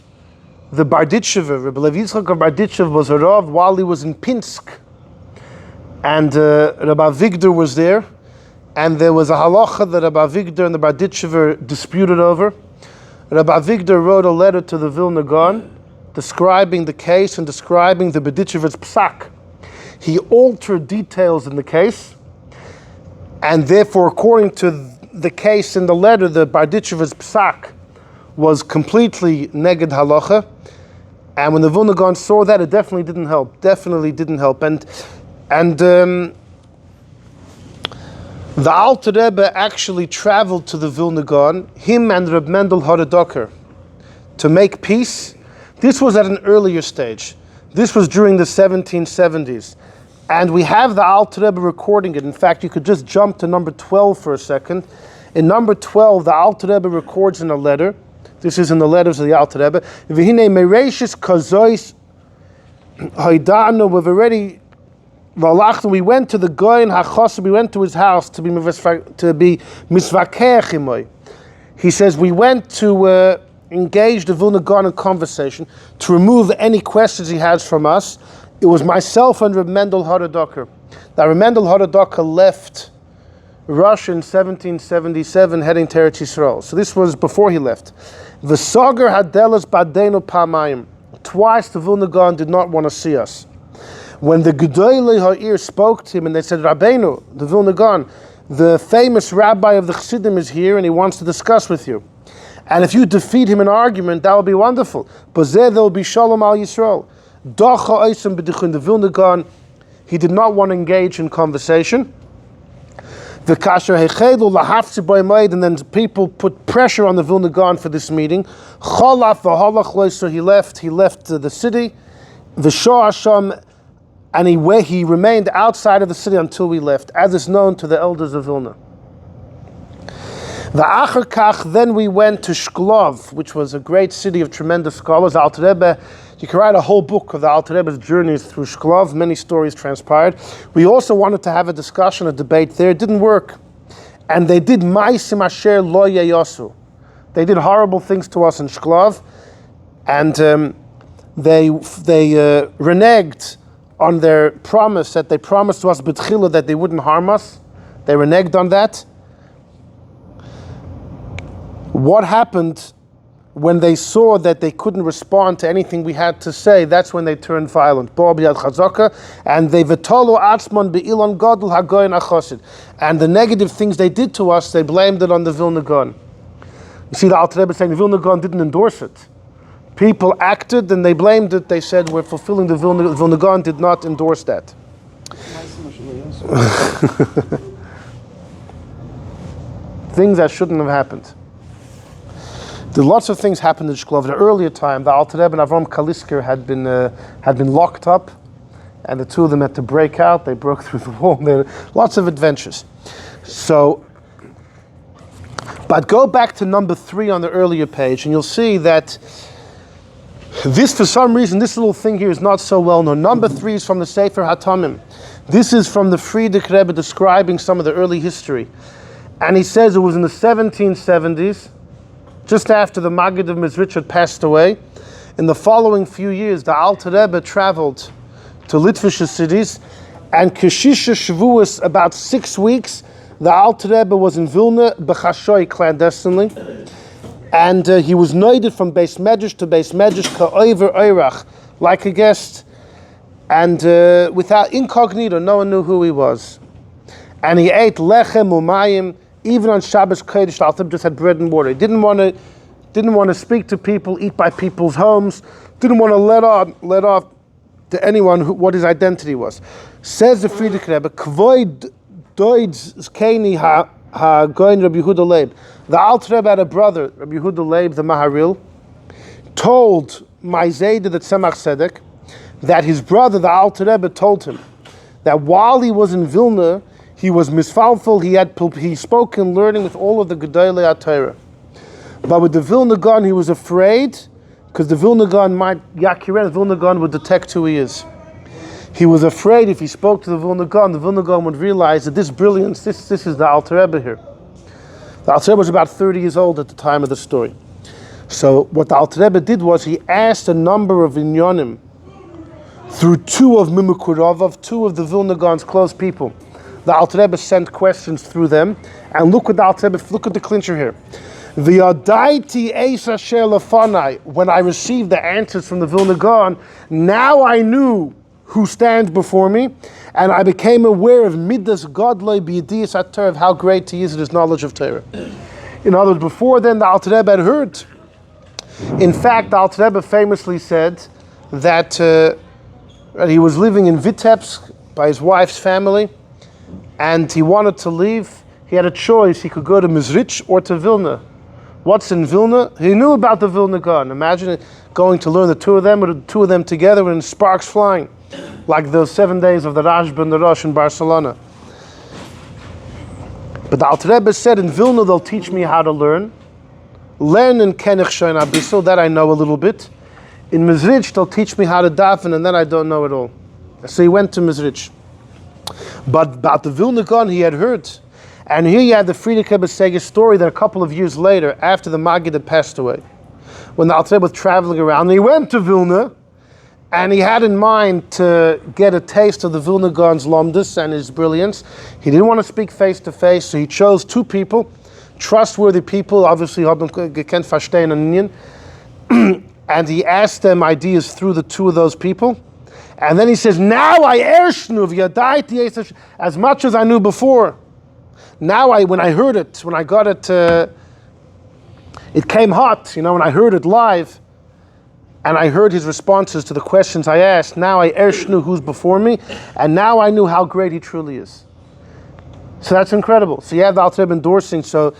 the Barditchever, Rebbe Levi Yitzchak of Barditchev was a Rav while he was in Pinsk, and Rabbi Vigdor was there, and there was a halacha that Rabbi Vigdor and the Barditchever disputed over. Rabbi Vigdor wrote a letter to the Vilna Gaon describing the case and describing the Barditchever's psak. He altered details in the case, and therefore, according to the case in the letter, the Barditchever's psak was completely neged halacha, And when the Vilna Gaon saw that, it definitely didn't help. And the Alter Rebbe actually traveled to the Vilna Gaon, him and Reb Mendel Haradoker, to make peace. This was at an earlier stage. This was during the 1770s. And we have the Alter Rebbe recording it. In fact, you could just jump to number 12 for a second. In number 12, the Alter Rebbe records in a letter. This is in the letters of the Alter Rebbe. V'hinei mereishis kazois haidanu. We've already we went to the Goyen HaChassid. We went to his house to be misvakeach imoy. He says we went to engage the Vilna Gaon in conversation to remove any questions he has from us. It was myself and Reb Mendel Haradoker. Now Reb Mendel Haradoker left Russia in 1777, heading to Eretz Yisrael. So this was before he left. V'sager hadelas badenu pamayim. Twice the Vilna Gaon did not want to see us. When the Gedolei Ha'ir spoke to him and they said, Rabbeinu, the Vilna Gaon, the famous rabbi of the Chassidim is here and he wants to discuss with you. And if you defeat him in argument, that will be wonderful. B'zeh there will be shalom al Yisrael. Dacha oisem b'dichun. The Vilna Gaon, he did not want to engage in conversation. The kasher hechelu lahafsi b'yamaid, and then people put pressure on the Vilna Gaon for this meeting. Cholaf v'halach lo, so he left the city. V'shah Hashem, and he remained outside of the city until we left, as is known to the elders of Vilna. V'acher kach, then we went to Shklov, which was a great city of tremendous scholars. Alter Rebbe, you can write a whole book of the Alter Rebbe's journeys through Shklov. Many stories transpired. We also wanted to have a discussion, a debate there. It didn't work. And they did ma'asim asher lo yayosu. They did horrible things to us in Shklov. And they reneged on their promise that they promised to us b'tchila that they wouldn't harm us. They reneged on that. What happened when they saw that they couldn't respond to anything we had to say? That's when they turned violent. And they v'tolu atzmon be'ilon gadol hagoyin achosid. And the negative things they did to us, they blamed it on the Vilna Gaon. You see the Alter Rebbe saying the Vilna Gaon didn't endorse it. People acted and they blamed it. They said we're fulfilling the Vilna Gaon did not endorse that. Things that shouldn't have happened. Lots of things happened in Shklov. At an earlier time, the Alter Rebbe and Avram Kalisker had been locked up, and the two of them had to break out. They broke through the wall. There were lots of adventures. So, but go back to number 3 on the earlier page, and you'll see that this, for some reason, this little thing here is not so well known. Number 3 is from the Sefer HaTamim. This is from the Frierdiker Rebbe describing some of the early history, and he says it was in the 1770s. Just after the Maggid of Mizrich had passed away, in the following few years, the Alter Rebbe traveled to Litvische cities, and Keshisha Shavuos, about 6 weeks, the Alter Rebbe was in Vilna, b'chashoy, clandestinely, and he was knighted from Beis Medrash to Beis Medrash, ka'over oirach, like a guest, and without incognito, no one knew who he was. And he ate lechem umayim. Even on Shabbos Kodesh, the Alter Rebbe just had bread and water. He didn't want to speak to people, eat by people's homes. Didn't want to let off to anyone what his identity was. Says the Frierdiker Rebbe, Kvoid doids keni ha goin Rabbi Yehuda Leib. The Alter Rebbe had a brother, Rabbi Yehuda Leib, the Maharil, told my Zayda, the Tzemach Tzedek, that his brother, the Alter Rebbe, told him that while he was in Vilna, he was misfalful. He spoke in learning with all of the Gedolei HaTorah. But with the Vilna Gaon, he was afraid because the Vilna Gaon might the Vilna Gaon would detect who he is. He was afraid if he spoke to the Vilna Gaon would realize that this brilliance, this is the Alter Rebbe here. The Alter Rebbe was about 30 years old at the time of the story. So what the Alter Rebbe did was he asked a number of inyonim through 2 of Mimukurav, 2 of the Vilna Gaon's close people. The Alter Rebbe sent questions through them, and look at the Alter Rebbe, look at the clincher here. When I received the answers from the Vilna Gaon, now I knew who stands before me, and I became aware of midas godloi b'yediyas HaTorah, of how great he is in his knowledge of Torah. In other words, before then the Alter Rebbe had heard. In fact, the Alter Rebbe famously said that he was living in Vitebsk by his wife's family, and he wanted to leave. He had a choice. He could go to Mizrich or to Vilna. What's in Vilna? He knew about the Vilna Gaon. Imagine it, going to learn the two of them, or the two of them together, and sparks flying, like those 7 days of the Rashba and the Rosh in Barcelona. But the Alter Rebbe said, in Vilna they'll teach me how to learn. Learn in Kenich Shoin Abisel, that I know a little bit. In Mizrich they'll teach me how to daven, and then I don't know it all. So he went to Mizrich. But about the Vilna Gaon he had heard. And here you had the Frierdiker Rebbe Seger's story that a couple of years later, after the Maggid had passed away, when the Alter Rebbe was traveling around, he went to Vilna, and he had in mind to get a taste of the Vilna Gaon's lomdus and his brilliance. He didn't want to speak face to face, so he chose two people, trustworthy people, obviously haben gekannt verstehen an Indian, and he asked them ideas through the two of those people. And then he says, now I ershnu v'yadaiti as much as I knew before. Now when I heard it, when I got it, it came hot, when I heard it live, and I heard his responses to the questions I asked. Now I ershnu who's before me, and now I knew how great he truly is. So that's incredible. So you have the Alter Rebbe endorsing, so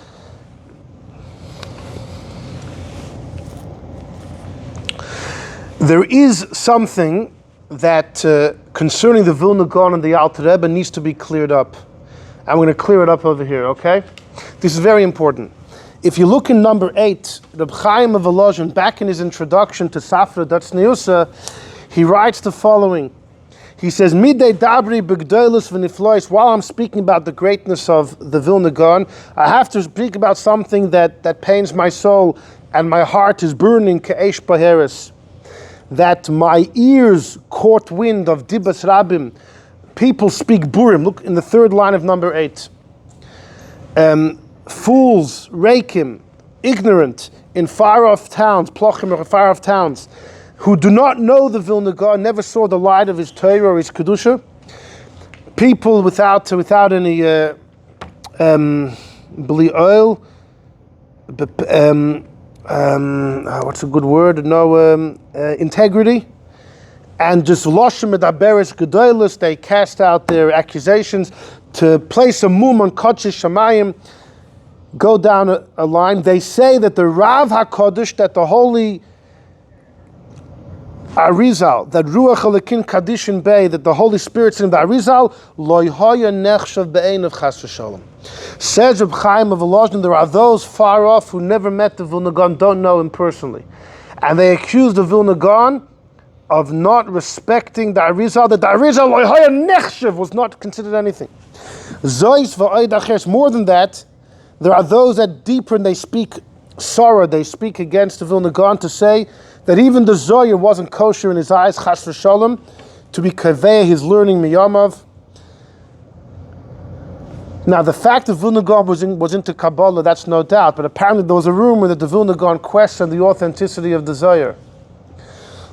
there is something that concerning the Vilna Gaon and the Alter Rebbe needs to be cleared up. I'm going to clear it up over here, okay? This is very important. If you look in number 8, Reb Chaim of Volozhin, back in his introduction to Safra Datzniusa, he writes the following. He says, Midei dabri b'gdolos v'niflois, while I'm speaking about the greatness of the Vilna Gaon, I have to speak about something that pains my soul, and my heart is burning ke'esh baheres. That my ears caught wind of Dibas Rabim. People speak Burim. Look in the third line of number 8. Fools, Reikim, ignorant, in far-off towns, Plochim or far-off towns, who do not know the Vilna Gaon, never saw the light of his Torah or his Kedusha. People without any bli oil, what's a good word? No integrity. And just Loshem Medaberes Gedolos, they cast out their accusations to place a mum on Kodesh Shamayim, go down a line. They say that the Rav HaKodesh, that the holy Arizal, that Ruach Halakin Kadishin Bey, that the Holy Spirit's in the Arizal, Loi Hoya Nechshav Be'einav Chas v'Shalom. Says Reb Chaim of Volozhin, there are those far off who never met the Vilna Gaon, don't know him personally. And they accuse the Vilna Gaon of not respecting the Arizal, that the Arizal Loi Hoya Nechshav was not considered anything. Zois v'Oid Achers, more than that, there are those that deeper and they speak sorrow, they speak against the Vilna Gaon to say that even the Zohar wasn't kosher in his eyes, chas v'shalom, to be kaveh his learning miyamav. Now the fact that Vilna Gaon was into Kabbalah, that's no doubt, but apparently there was a rumor that the Vilna Gaon questioned the authenticity of the Zohar.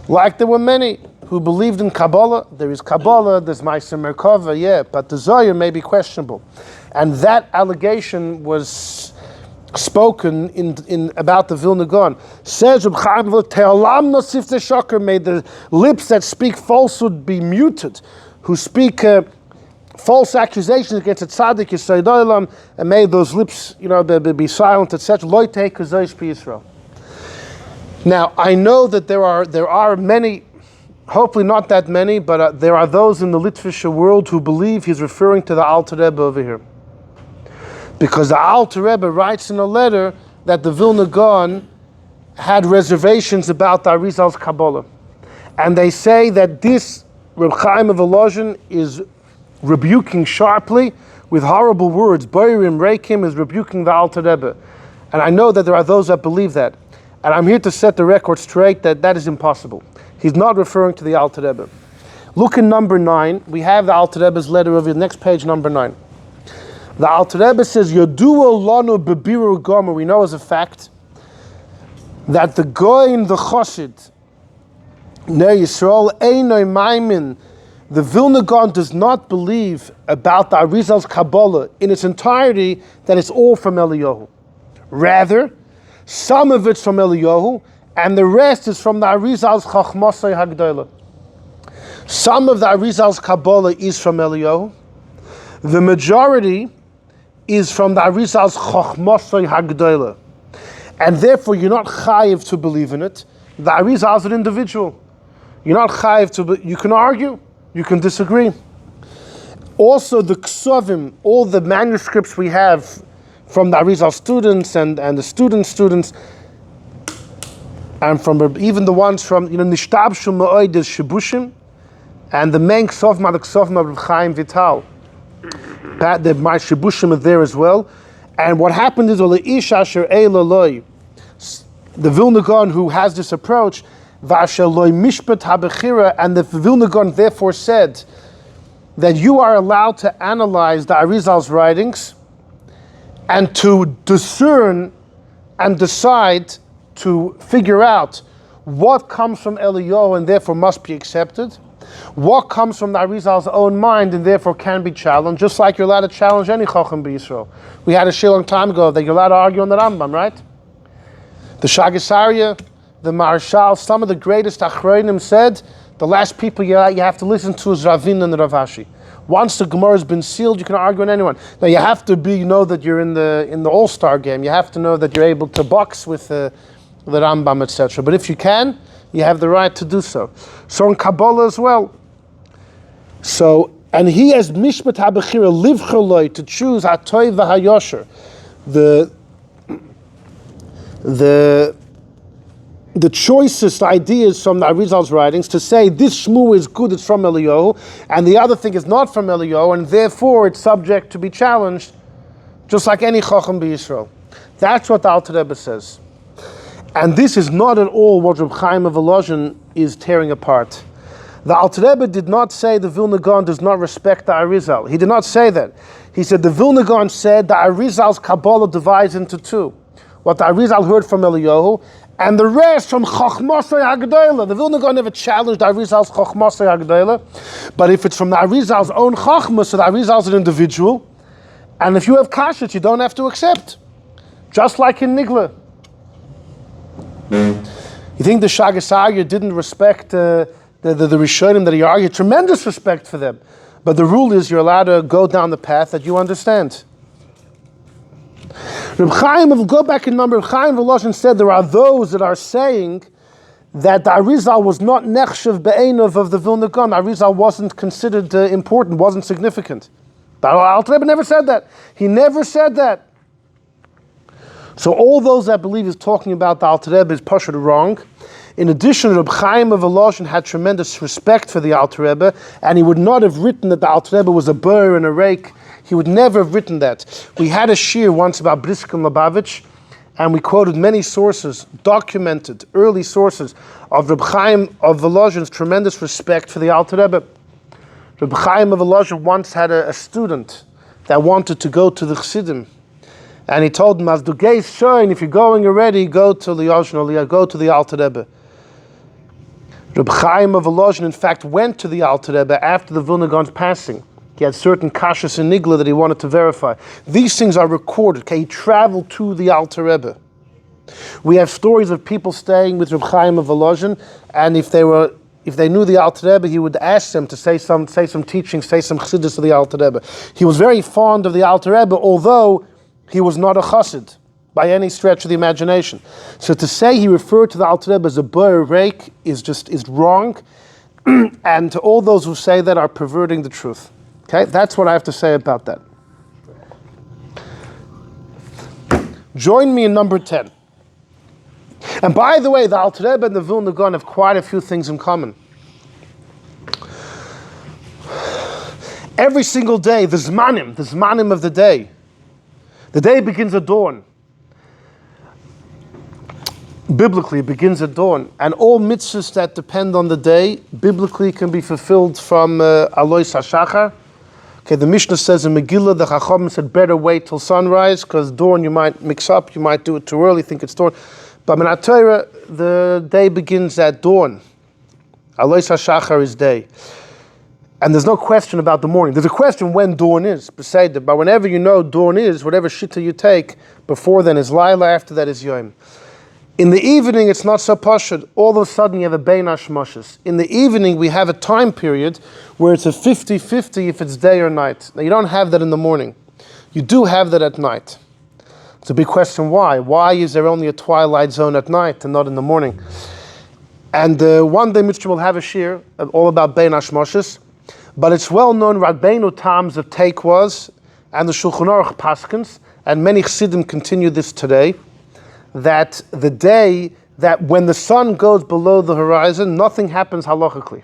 Like there were many who believed in Kabbalah. There is Kabbalah, there's Ma'aser Merkava, yeah, but the Zohar may be questionable. And that allegation was spoken in about the Vilna Gaon. Says Reb Chaim, Te'olam nosif teshoker, may the lips that speak falsehood be muted, who speak false accusations against a tzaddik Yisrael Olam, and may those lips, be silent, etc. Lo yitei kazois b'Yisrael. Now I know that there are many, hopefully not that many, but there are those in the Litvische world who believe he's referring to the Alter Rebbe over here. Because the Alter Rebbe writes in a letter that the Vilna Gaon had reservations about the Arizal's Kabbalah. And they say that this Reb Chaim of Volozhin is rebuking sharply with horrible words. Boirim Reikim is rebuking the Alter Rebbe. And I know that there are those that believe that. And I'm here to set the record straight that that is impossible. He's not referring to the Alter Rebbe. Look in number 9. We have the Alter Rebbe's letter over the next page, number 9. The Alter Rebbe says, Yoduo lanu bebiru gomer. We know as a fact that the Goyin, the Chassid, Ner Yisrael, Einoi Maimin, the Vilna Gaon does not believe about the Arizal's Kabbalah in its entirety, that it's all from Eliyahu. Rather, some of it's from Eliyahu, and the rest is from the Arizal's Chachmasai Hagdola. Some of the Arizal's Kabbalah is from Eliyahu. The majority is from the Arizal's Chachmasai Hagdola. And therefore you're not chayiv to believe in it. The Arizal is an individual. You're not chayiv to you can argue, you can disagree. Also the Ksovim, all the manuscripts we have from the Arizal students and the students, and from even the ones from, Nishtabshu Ma'oid is Shibushim, and the main Ksovim are the Ksovim of Reb Chaim Vital. My Shibushim are there as well. And what happened is, the Vilna Gaon who has this approach, and the Vilna Gaon therefore said that you are allowed to analyze the Arizal's writings and to discern and decide to figure out what comes from Eliyahu and therefore must be accepted, what comes from the Arizal's own mind and therefore can be challenged, just like you're allowed to challenge any Chacham b'Yisrael. We had a shir long time ago that you're allowed to argue on the Rambam, right? The Shagasarya, the Marshal, some of the greatest Achronim said, the last people you have to listen to is Ravin and Rav Ashi. Once the Gemara has been sealed, you can argue on anyone. Now you have to know that you're in the All-Star game. You have to know that you're able to box with the Rambam, etc. But if you can, you have the right to do so. So in Kabbalah as well. So, and he has Mishpat HaBechira livcholoi, to choose HaToy v'HaYosher, the choicest ideas from the Arizal's writings, to say this Shmu is good, it's from Eliyahu, and the other thing is not from Eliyahu, and therefore it's subject to be challenged, just like any Chacham b'Yisrael. That's what the Alter Rebbe says. And this is not at all what Reb Chaim of Volozhin is tearing apart. The Alter Rebbe did not say the Vilna Gaon does not respect the Arizal. He did not say that. He said the Vilna Gaon said the Arizal's Kabbalah divides into two. What the Arizal heard from Eliyahu, and the rest from Chachmasai Hagdola. The Vilna Gaon never challenged the Arizal's Chachmasai Hagdola. But if it's from the Arizal's own Chachma, so the Arizal's an individual, and if you have Kashrut, you don't have to accept. Just like in Nigla. You think the Shagasarya didn't respect the Rishonim that he argued? Tremendous respect for them. But the rule is you're allowed to go down the path that you understand. Reb Chaim, if we go back in number, Reb Chaim Volozhin said there are those that are saying that the Arizal was not nechshev be'enov of the Vilna Gaon. The Arizal wasn't considered important, wasn't significant. The Alter Rebbe never said that. He never said that. So all those that believe he's talking about the Alter Rebbe is pashut wrong. In addition, Reb Chaim of Volozhin had tremendous respect for the Alter Rebbe, and he would not have written that the Alter Rebbe was a burr and a rake. He would never have written that. We had a shir once about Brisker and Lubavitch, and we quoted many sources, documented, early sources, of Reb Chaim of Volozhin's tremendous respect for the Alter Rebbe. Reb Chaim of Volozhin once had a student that wanted to go to the Chassidim, and he told him, "As du gehst schon, if you're going already, go to Liozhin, go to the Alter Rebbe." Reb Chaim of Volozhin, in fact, went to the Alter Rebbe after the Vilna Gaon's passing. He had certain kashas in Nigla that he wanted to verify. These things are recorded. Okay, he traveled to the Alter Rebbe. We have stories of people staying with Reb Chaim of Volozhin, and if they knew the Alter Rebbe, he would ask them to say some teachings, say some Chassidus of the Alter Rebbe. He was very fond of the Alter Rebbe, although he was not a Chassid by any stretch of the imagination. So to say he referred to the Alter Rebbe as a bar rake is wrong, and to all those who say that are perverting the truth. Okay, that's what I have to say about that. Join me in number 10. And by the way, the Alter Rebbe and the Vilna Gaon have quite a few things in common. Every single day, the Zmanim of the day. The day begins at dawn. Biblically, it begins at dawn. And all mitzvahs that depend on the day, biblically can be fulfilled from Alois HaShachar. Okay, the Mishnah says in Megillah, the Chacham said better wait till sunrise, because dawn you might mix up, you might do it too early, think it's dawn. But in Torah, the day begins at dawn. Alois HaShachar is day. And there's no question about the morning. There's a question when dawn is, beside, but whenever you know dawn is, whatever shitta you take, before then is Laila, after that is Yom. In the evening, it's not so pashut. All of a sudden, you have a bein hashmashos. In the evening, we have a time period where it's a 50-50 if it's day or night. Now, you don't have that in the morning. You do have that at night. It's a big question, why? Why is there only a twilight zone at night and not in the morning? And one day, Mitzvah will have a shir all about bein hashmashos. But it's well known, Rabbeinu Tam's of take was, and the Shulchan Aruch Paskins, and many Chassidim continue this today, that the day that when the sun goes below the horizon, nothing happens halachically.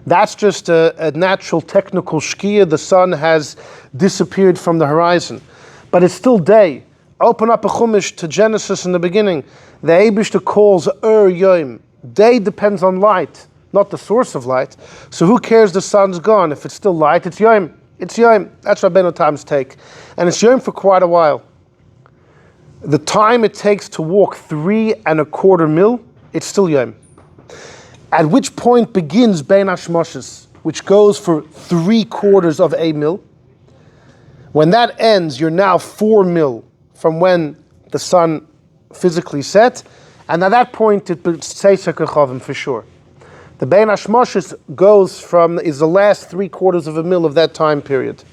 That's just a natural technical shkia. The sun has disappeared from the horizon. But it's still day. Open up a chumash to Genesis in the beginning. The Eibishter calls Yom. Day depends on light, not the source of light. So who cares the sun's gone? If it's still light, it's Yom. It's Yom. That's Rabbeinu Tam's take. And it's Yom for quite a while. The time it takes to walk 3 1/4 mil, it's still Yom. At which point begins bein hashmashos, which goes for 3/4 of a mil. When that ends, you're now 4 mil from when the sun physically set, and at that point it's Seisek Chavim for sure. The bein hashmashos is the last 3/4 of a mil of that time period.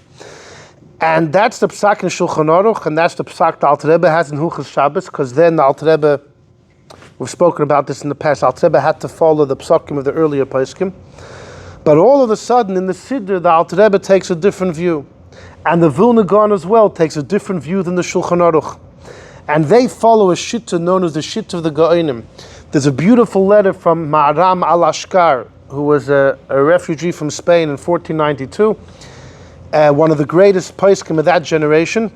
And that's the psak in Shulchan Aruch, and that's the psak the Alter Rebbe has in Hilchos Shabbos, because then the Alter Rebbe, we've spoken about this in the past, Alter Rebbe had to follow the psakim of the earlier poskim. But all of a sudden, in the Siddur, the Alter Rebbe takes a different view. And the Vilna Gaon as well takes a different view than the Shulchan Aruch. And they follow a shitta known as the shitta of the Gaonim. There's a beautiful letter from Ma'aram al-Ashkar, who was a refugee from Spain in 1492. One of the greatest poskim of that generation.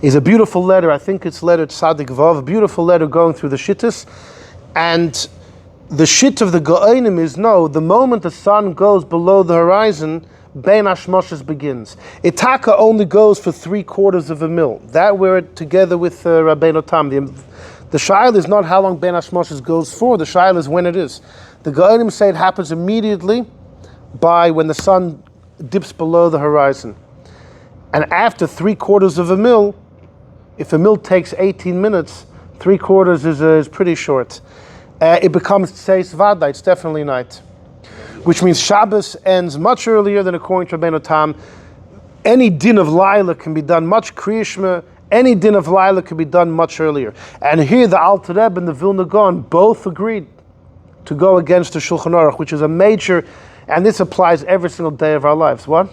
Is a beautiful letter, I think it's letter Tzadik Vav, a beautiful letter going through the shittas. And the shit of the Gaonim is, no, the moment the sun goes below the horizon, bein hashmashos begins. Itaka only goes for 3/4 of a mil. That we're together with Rabbeinu Tam. The shaila is not how long bein hashmashos goes for, the shaila is when it is. The Gaonim say it happens immediately by when the sun dips below the horizon. And after 3/4 of a mil, if a mil takes 18 minutes, 3/4 is pretty short. It becomes Tseis Vada, it's definitely night. Which means Shabbos ends much earlier than according to Rabbeinu Tam. Any din of Laila can be done much Kriyishma, any din of Laila can be done much earlier. And here the Alter Rebbe and the Vilna Gaon both agreed to go against the Shulchan Aruch, which is a major, and this applies every single day of our lives. What?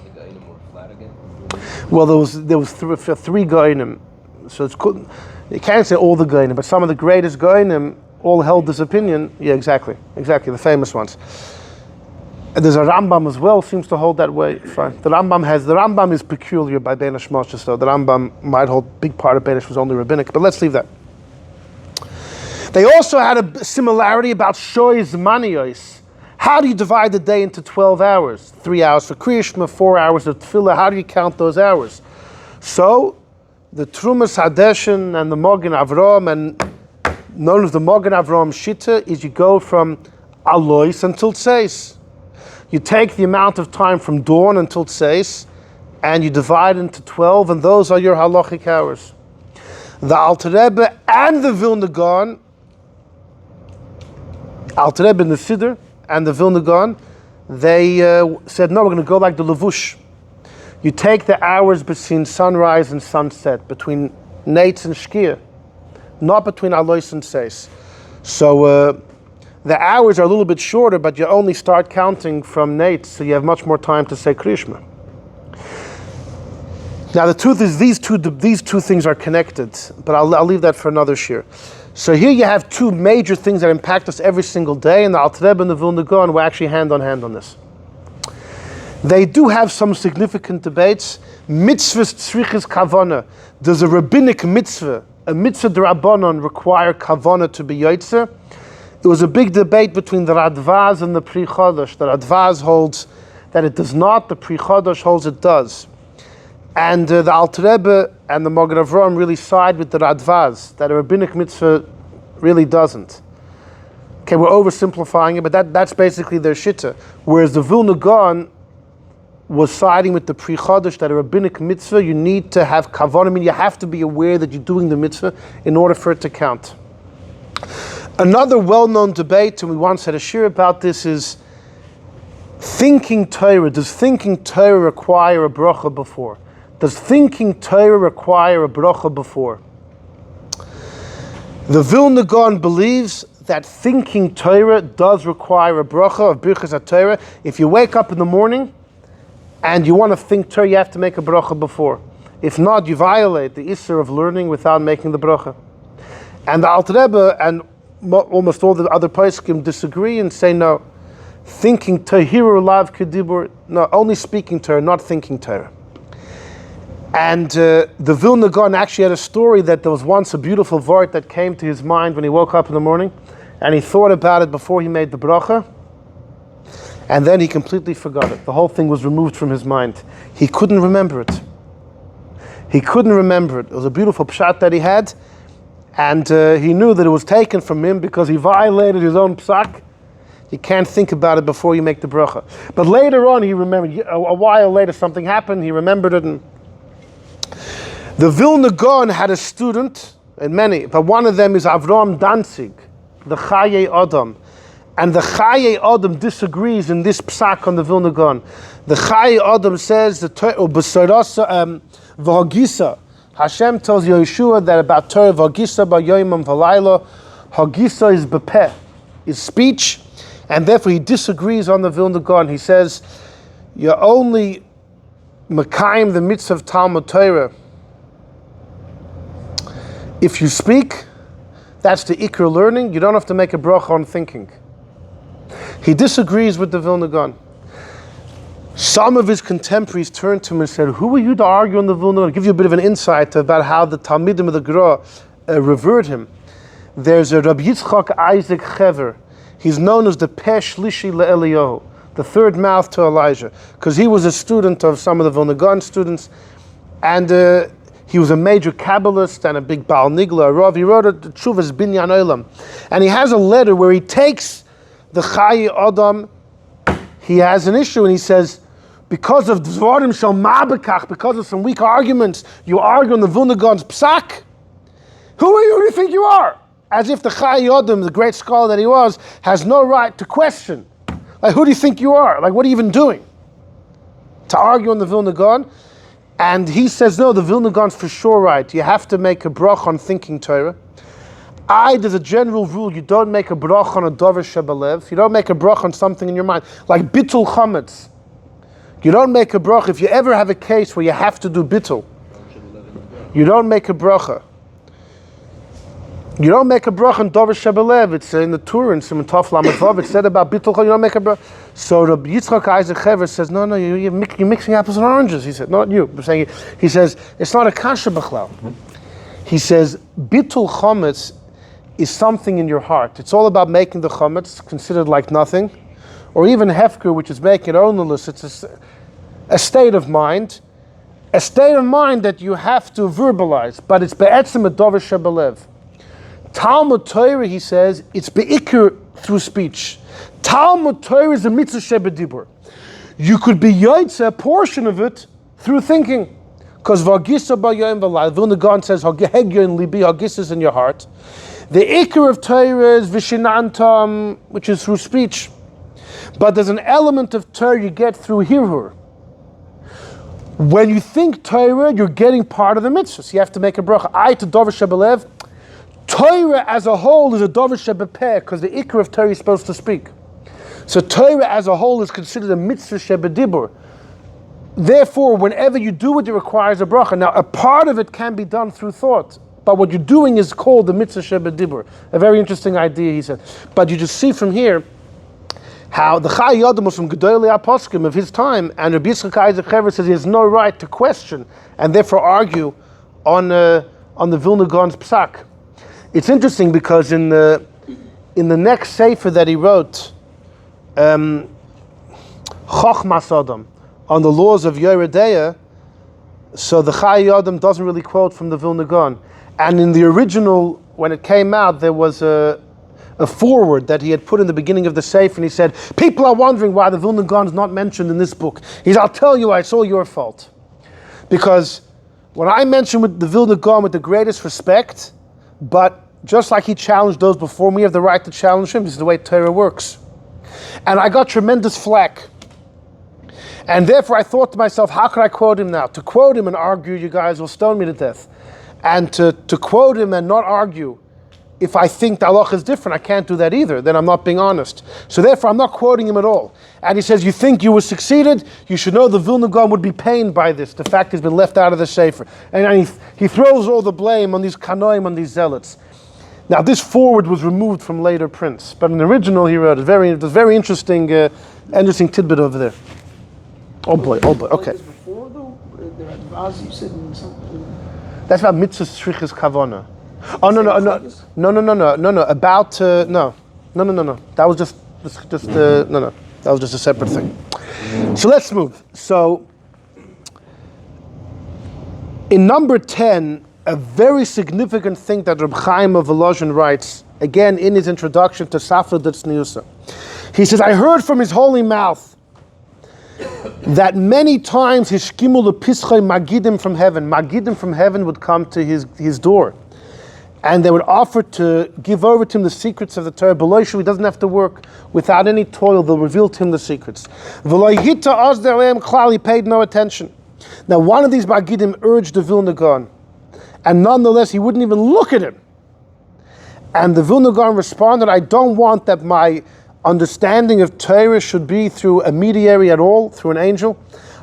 Well, there was three Gaonim, so you can't say all the Gaonim, but some of the greatest Gaonim all held this opinion. Yeah, exactly, the famous ones. And there's a Rambam as well, seems to hold that way. Fine. The Rambam is peculiar by bein hashmashos, so the Rambam might hold big part of bein hashmashos was only rabbinic, but let's leave that. They also had a similarity about shoyz maniyos. How do you divide the day into 12 hours? 3 hours for Kriyishma, 4 hours of Tefillah. How do you count those hours? So, the Trumas Hadeshin and the Mogen Avram, and known as the Mogen Avram Shita, is you go from Alois until Tseis. You take the amount of time from dawn until Tseis, and you divide into 12, and those are your halachic hours. The Alter Rebbe and the Vilna Gaon, Alter Rebbe in the Siddur, and the Vilna Gaon, they said, no, we're going to go like the Levush. You take the hours between sunrise and sunset, between Nates and Shkia, not between Alois and Seis. So the hours are a little bit shorter, but you only start counting from Nates, so you have much more time to say Kriyishma. Now the truth is, these two things are connected, but I'll leave that for another shir. So here you have two major things that impact us every single day, and the Alter Rebbe and the Vilna Gaon were actually hand on hand on this. They do have some significant debates. Mitzvahs tzrichas kavana. Does a rabbinic mitzvah, a mitzvah d'Rabbanon, require kavana to be yotzer? It was a big debate between the Radvaz and the Pri Chodesh. The Radvaz holds that it does not, the Pri Chodesh holds it does. And the Alter Rebbe and the Mogen Avram really side with the Radvaz, that a rabbinic mitzvah really doesn't. Okay, we're oversimplifying it, but that's basically their shitta. Whereas the Vilna Gaon was siding with the Pri Chodesh, that a rabbinic mitzvah, you need to have kavanah, I mean, you have to be aware that you're doing the mitzvah in order for it to count. Another well-known debate, and we once had a shir about this, is thinking Torah. Does thinking Torah require a bracha before? Does thinking Torah require a bracha before? The Vilna Gaon believes that thinking Torah does require a bracha of birchas HaTorah. If you wake up in the morning and you want to think Torah, you have to make a bracha before. If not, you violate the Isser of learning without making the bracha. And the Alter Rebbe and almost all the other poskim disagree and say no. Thinking Torah, hiru lav kedibur, no, only speaking Torah, not thinking Torah. And the Vilna Gaon actually had a story that there was once a beautiful vort that came to his mind when he woke up in the morning, and he thought about it before he made the bracha, and then he completely forgot it. The whole thing was removed from his mind. He couldn't remember it. He couldn't remember it. It was a beautiful pshat that he had, and he knew that it was taken from him because he violated his own psak. You can't think about it before you make the bracha. But later on, he remembered. A while later, something happened. He remembered it. And the Vilna Gaon had a student, and many, but one of them is Avram Danzig, the Chaye Adam. And the Chaye Adam disagrees in this psak on the Vilna Gaon. The Chaye Adam says, V'hagisa, Hashem tells Yeshua that about Torah, V'hagisa b'yoyim v'layla, Hagisa is bepeh, is speech, and therefore he disagrees on the Vilna Gaon. He says, you're only Mekayim the mitzvah of Talmud Torah if you speak. That's the ikr learning. You don't have to make a bracha on thinking. He disagrees with the Vilna Gaon. Some of his contemporaries turned to him and said, who are you to argue on the Vilna Gaon? I'll give you a bit of an insight about how the Talmidim of the Gra revere him. There's a Rabbi Yitzchak Isaac Chever. He's known as the Peh Shlishi LeEliyahu, the third mouth to Elijah, because he was a student of some of the Vilna Gaon students, and he was a major Kabbalist and a big Baal Nigla, Rav. He wrote a Tshuvas Binyan Olam, and he has a letter where he takes the Chaye Adam. He has an issue, and he says, because of Dvarim Shel Ma'abekach, because of some weak arguments, you argue on the Vilna Gaon's psak. Who are you? Who do you think you are? As if the Chaye Adam, the great scholar that he was, has no right to question. Like, who do you think you are? Like, what are you even doing? To argue on the Vilna Gaon? And he says, no, the Vilna Gaon's for sure right. You have to make a brach on thinking Torah. There's a general rule, you don't make a brach on a dover shebalev. You don't make a brach on something in your mind. Like bittul chametz. You don't make a brach. If you ever have a case where you have to do bittul, you don't make a bracha. You don't make a brach on dover shebalev. It's in the Torah, in Simon Tov Lamed Vav, it said about bittul chametz, you don't make a brach. So Rabbi Yitzchak Isaac Chever says, no, you're mixing apples and oranges. He said, not you. I'm saying, he says, it's not a kasha b'chlal. He says, bittul chametz is something in your heart. It's all about making the chametz considered like nothing, or even hefker, which is making it ownerless. It's a state of mind that you have to verbalize, but it's be'etzem a dover shebalev. Talmud Torah, he says, it's be'ikr through speech. Talmud Torah is a mitzvah shebedibur. You could be yoytze, a portion of it, through thinking. Because v'hagisa b'yoyim v'layla, Vilna Gaon says, hagegyon libi, hagisa is in your heart. The ikr of Torah is vishinantam, which is through speech. But there's an element of Torah you get through hirhur. When you think Torah, you're getting part of the mitzvah. So you have to make a bracha. I to dover shebalev. Torah as a whole is a dover shebepeh, because the ikr of Torah is supposed to speak. So Torah as a whole is considered a mitzvah shebedibur. Therefore, whenever you do it, it requires a bracha. Now, a part of it can be done through thought, but what you're doing is called the mitzvah shebedibur. A very interesting idea, he said. But you just see from here how the Chaye Adam was from Gedolei HaPoskim of his time, and Rabbi Yitzchak Isaac Chever says he has no right to question and therefore argue on the Vilna Gaon's psak. It's interesting because in the next sefer that he wrote, Chochmas Adam, on the laws of Yeridea, so the Chaye Adam doesn't really quote from the Vilna Gaon. And in the original, when it came out, there was a foreword that he had put in the beginning of the sefer, and he said, people are wondering why the Vilna Gaon is not mentioned in this book. He said, I'll tell you why, it's all your fault. Because when I mention with the Vilna Gaon with the greatest respect, but just like he challenged those before me, we have the right to challenge him. This is the way Torah works. And I got tremendous flack. And therefore I thought to myself, how could I quote him now? To quote him and argue, you guys will stone me to death. And to quote him and not argue, if I think the halacha is different, I can't do that either. Then I'm not being honest. So therefore I'm not quoting him at all. And he says, you think you were succeeded? You should know the Vilna Gaon would be pained by this. The fact he's been left out of the Sefer. And he throws all the blame on these Kanoim, on these zealots. Now this forward was removed from later prints. But in the original he wrote, it was very interesting, interesting tidbit over there. Oh boy, okay. Before the Radvaz, you said in something. That's about mitzvah shrichas kavana. Oh no. About no. That was just no. That was just a separate thing. So let's move. So in number 10, a very significant thing that Reb Chaim of Volozhin writes again in his introduction to Safra Tzniusa. He says, I heard from his holy mouth that many times hishkimu lepischei magidim from heaven would come to his door, and they would offer to give over to him the secrets of the Torah. Below he doesn't have to work without any toil. They'll reveal to him the secrets. He paid no attention. Now one of these magidim urged the Vilna Gaon, and nonetheless he wouldn't even look at him. And the Vilna Gaon responded, I don't want that my understanding of Torah should be through a mediary at all, through an angel.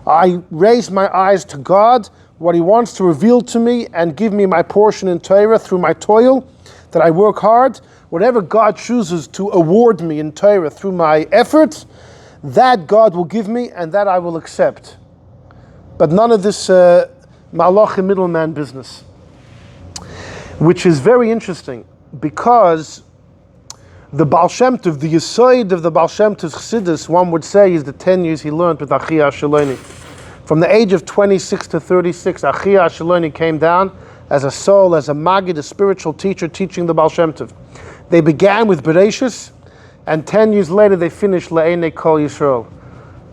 I raise my eyes to God, what he wants to reveal to me and give me my portion in Torah through my toil, that I work hard. Whatever God chooses to award me in Torah through my efforts, that God will give me and that I will accept. But none of this malach middleman business, which is very interesting because the Baal Shem Tov, the Yesod of the Baal Shem Tov's Chassidus, one would say, is the 10 years he learned with Achia Shaloni. From the age of 26 to 36, Achia Shaloni came down as a soul, as a Magid, a spiritual teacher, teaching the Baal Shem Tov. They began with Bereshis, and 10 years later they finished La'enei Kol Yisrael.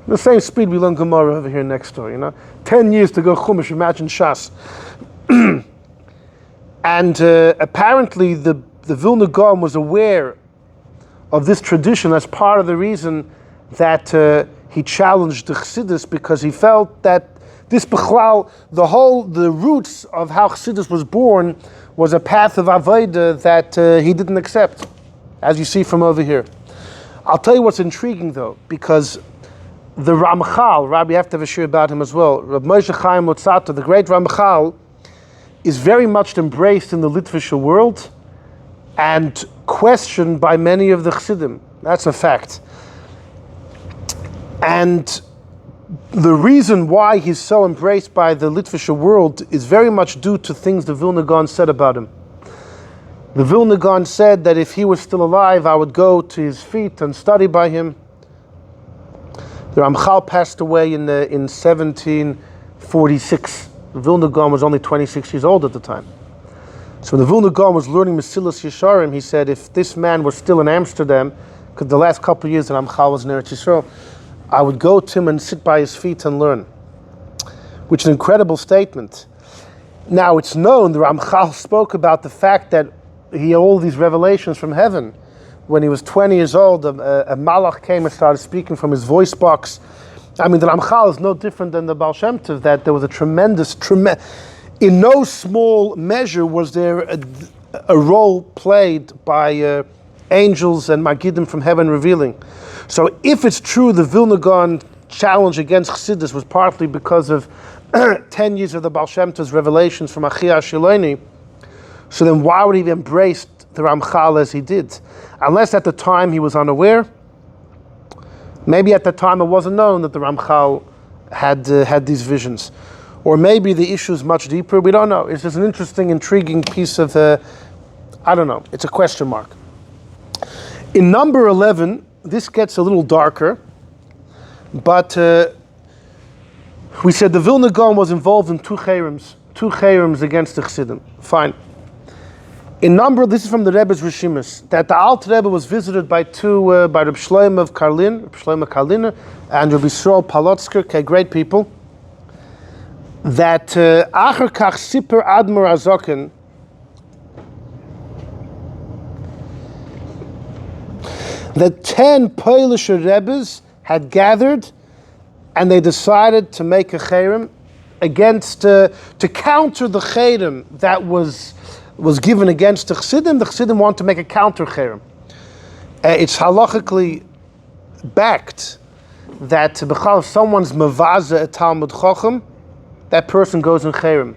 The same speed we learn Gemara over here next door, 10 years to go Chumash, imagine Shas. And apparently the Vilna Gaon was aware of this tradition as part of the reason that he challenged the Chassidus, because he felt that this Bechlal, the roots of how Chassidus was born was a path of Avodah that he didn't accept, as you see from over here. I'll tell you what's intriguing though, because the Ramchal, Rabbi, you have to have a shir about him as well, Rabbi Moshe Chaim Luzzatto, the great Ramchal, is very much embraced in the Litvische world and questioned by many of the Chassidim. That's a fact. And the reason why he's so embraced by the Litvische world is very much due to things the Vilna Gaon said about him. The Vilna Gaon said that if he was still alive, I would go to his feet and study by him. The Ramchal passed away in 1746. The Vilna Gaon was only 26 years old at the time. So when the Vilna Gaon was learning Mesilas Yesharim, he said, if this man was still in Amsterdam, because the last couple of years that Ramchal was in Eretz Yisrael, I would go to him and sit by his feet and learn. Which is an incredible statement. Now it's known, the Ramchal spoke about the fact that he had all these revelations from heaven. When he was 20 years old, a malach came and started speaking from his voice box. I mean, the Ramchal is no different than the Baal Shem Tov, that there was a tremendous, in no small measure was there a role played by angels and Magidim from heaven revealing. So if it's true the Vilna Gaon challenge against Chassidus was partly because of 10 years of the Baal Shem Tov's revelations from Achia Shiloni, so then why would he have embraced the Ramchal as he did? Unless at the time he was unaware. Maybe at the time it wasn't known that the Ramchal had these visions. Or maybe the issue is much deeper. We don't know. It's just an interesting, intriguing piece of, I don't know. It's a question mark. In number 11, this gets a little darker. But we said the Vilna Gaon was involved in two chayrims against the Chassidim. Fine. In number, this is from the Rebbe's Rishimus, that the Alter Rebbe was visited by Reb Shlomo of Karlin, Reb Shlomo Karliner, and Reb Yisrael Palotzker, okay, great people, that Acher Kach Siper Admor Azoken, that 10 Polish rebbes had gathered, and they decided to make a cherem against, to counter the cherem that was given against the Chassidim. The Chassidim want to make a counter cherem. It's halachically backed that if someone's mavaza a Talmud Chacham, that person goes in cherem.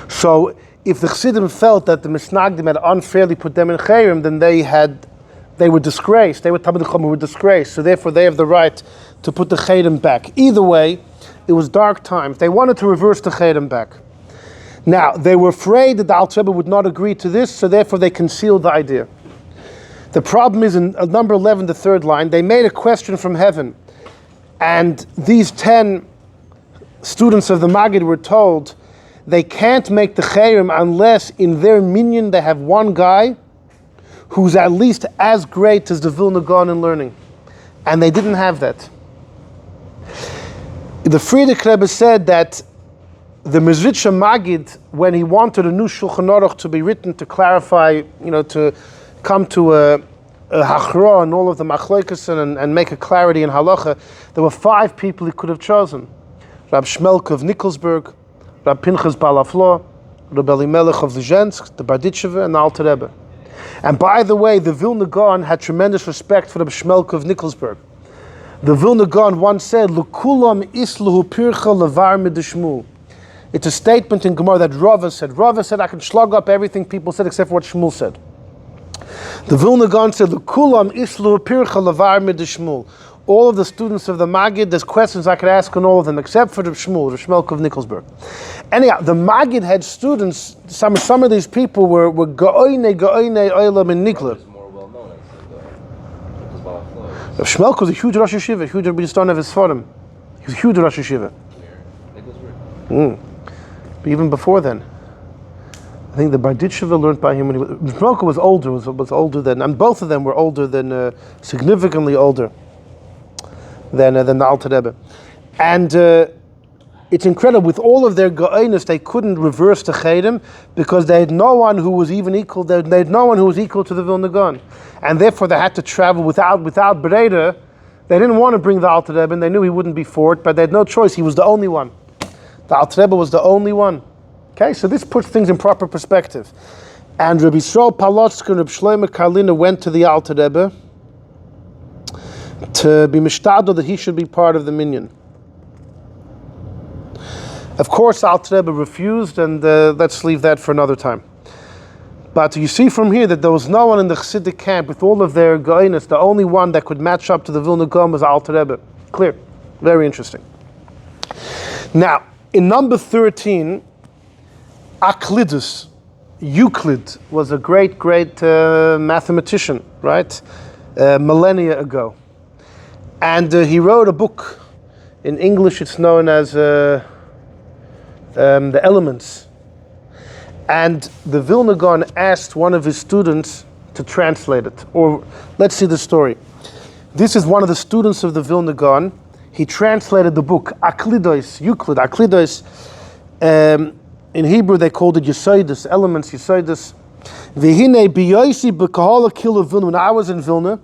So if the Chassidim felt that the Misnagdim had unfairly put them in cherem, then they were disgraced. They were Talmud Chacham who were disgraced. So therefore they have the right to put the cherem back. Either way, it was dark times. They wanted to reverse the cherem back. Now, they were afraid that the Alter Rebbe would not agree to this, so therefore they concealed the idea. The problem is in number 11, the third line, they made a question from heaven. And these 10 students of the Maggid were told they can't make the cherem unless in their minyan they have one guy who's at least as great as the Vilna Gaon in learning. And they didn't have that. The Frierdiker Rebbe said that the Mezritcher Maggid, when he wanted a new Shulchan Aruch to be written to clarify, to come to a hachra and all of the machlokas and make a clarity in halacha, there were 5 people he could have chosen: Rab Shmelk of Nikolsburg, Rab Pinchas Balaflo, Rab Elimelech of Zhensk, the Barditcheva, and the Alter Rebbe. And by the way, the Vilna Gaon had tremendous respect for Rab Shmelk of Nikolsburg. The Vilna Gaon once said, "L'kulam isluhu pircha levar midishmu." It's a statement in Gemara that Rava said. Rava said, I can slug up everything people said except for what Shmuel said. The Vilna Gaon said, "L'kulam isluhu pircha levar midishmu." All of the students of the Maggid, there's questions I could ask on all of them, except for the Shmuel, the Shmelk of Nikolsburg. Anyhow, the Maggid had students, some of these people were Gaoine Oilam in Nikla. Shmelk was a huge Rosh Yeshiva, huge Rebbe Stone of his Sforim. He was a huge Rosh Yeshiva. But even before then, I think the Barditcheva learned by him when he was. Shmelk was older than, and both of them were older than, significantly older than the Alter Rebbe. And it's incredible, with all of their Gaonis, they couldn't reverse the Cherem because they had no one who was even equal. They had no one who was equal to the Vilna Gaon, and therefore they had to travel without Breda. They didn't want to bring the Alter Rebbe, and they knew he wouldn't be for it, but they had no choice. He was the only one. The Alter Rebbe was the only one. Okay, so this puts things in proper perspective. And Rabbi Yisrael Palotzker and Rabbi Shlomo Karliner went to the Alter Rebbe to be mishtadel that he should be part of the minyan. Of course, Alter Rebbe refused, and let's leave that for another time. But you see from here that there was no one in the Chassidic camp with all of their Gaonis. The only one that could match up to the Vilna Gaon was Alter Rebbe. Clear. Very interesting. Now, in number 13, Euclid was a great mathematician, right? Millennia ago. And he wrote a book. In English, it's known as the Elements. And the Vilna Gaon asked one of his students to translate it. Or let's see the story. This is one of the students of the Vilna Gaon. He translated the book Euclid. In Hebrew they called it Yesodus, Elements, Yesodus. V'hinei biyosi b'kahala kilo Vilna. When I was in Vilna,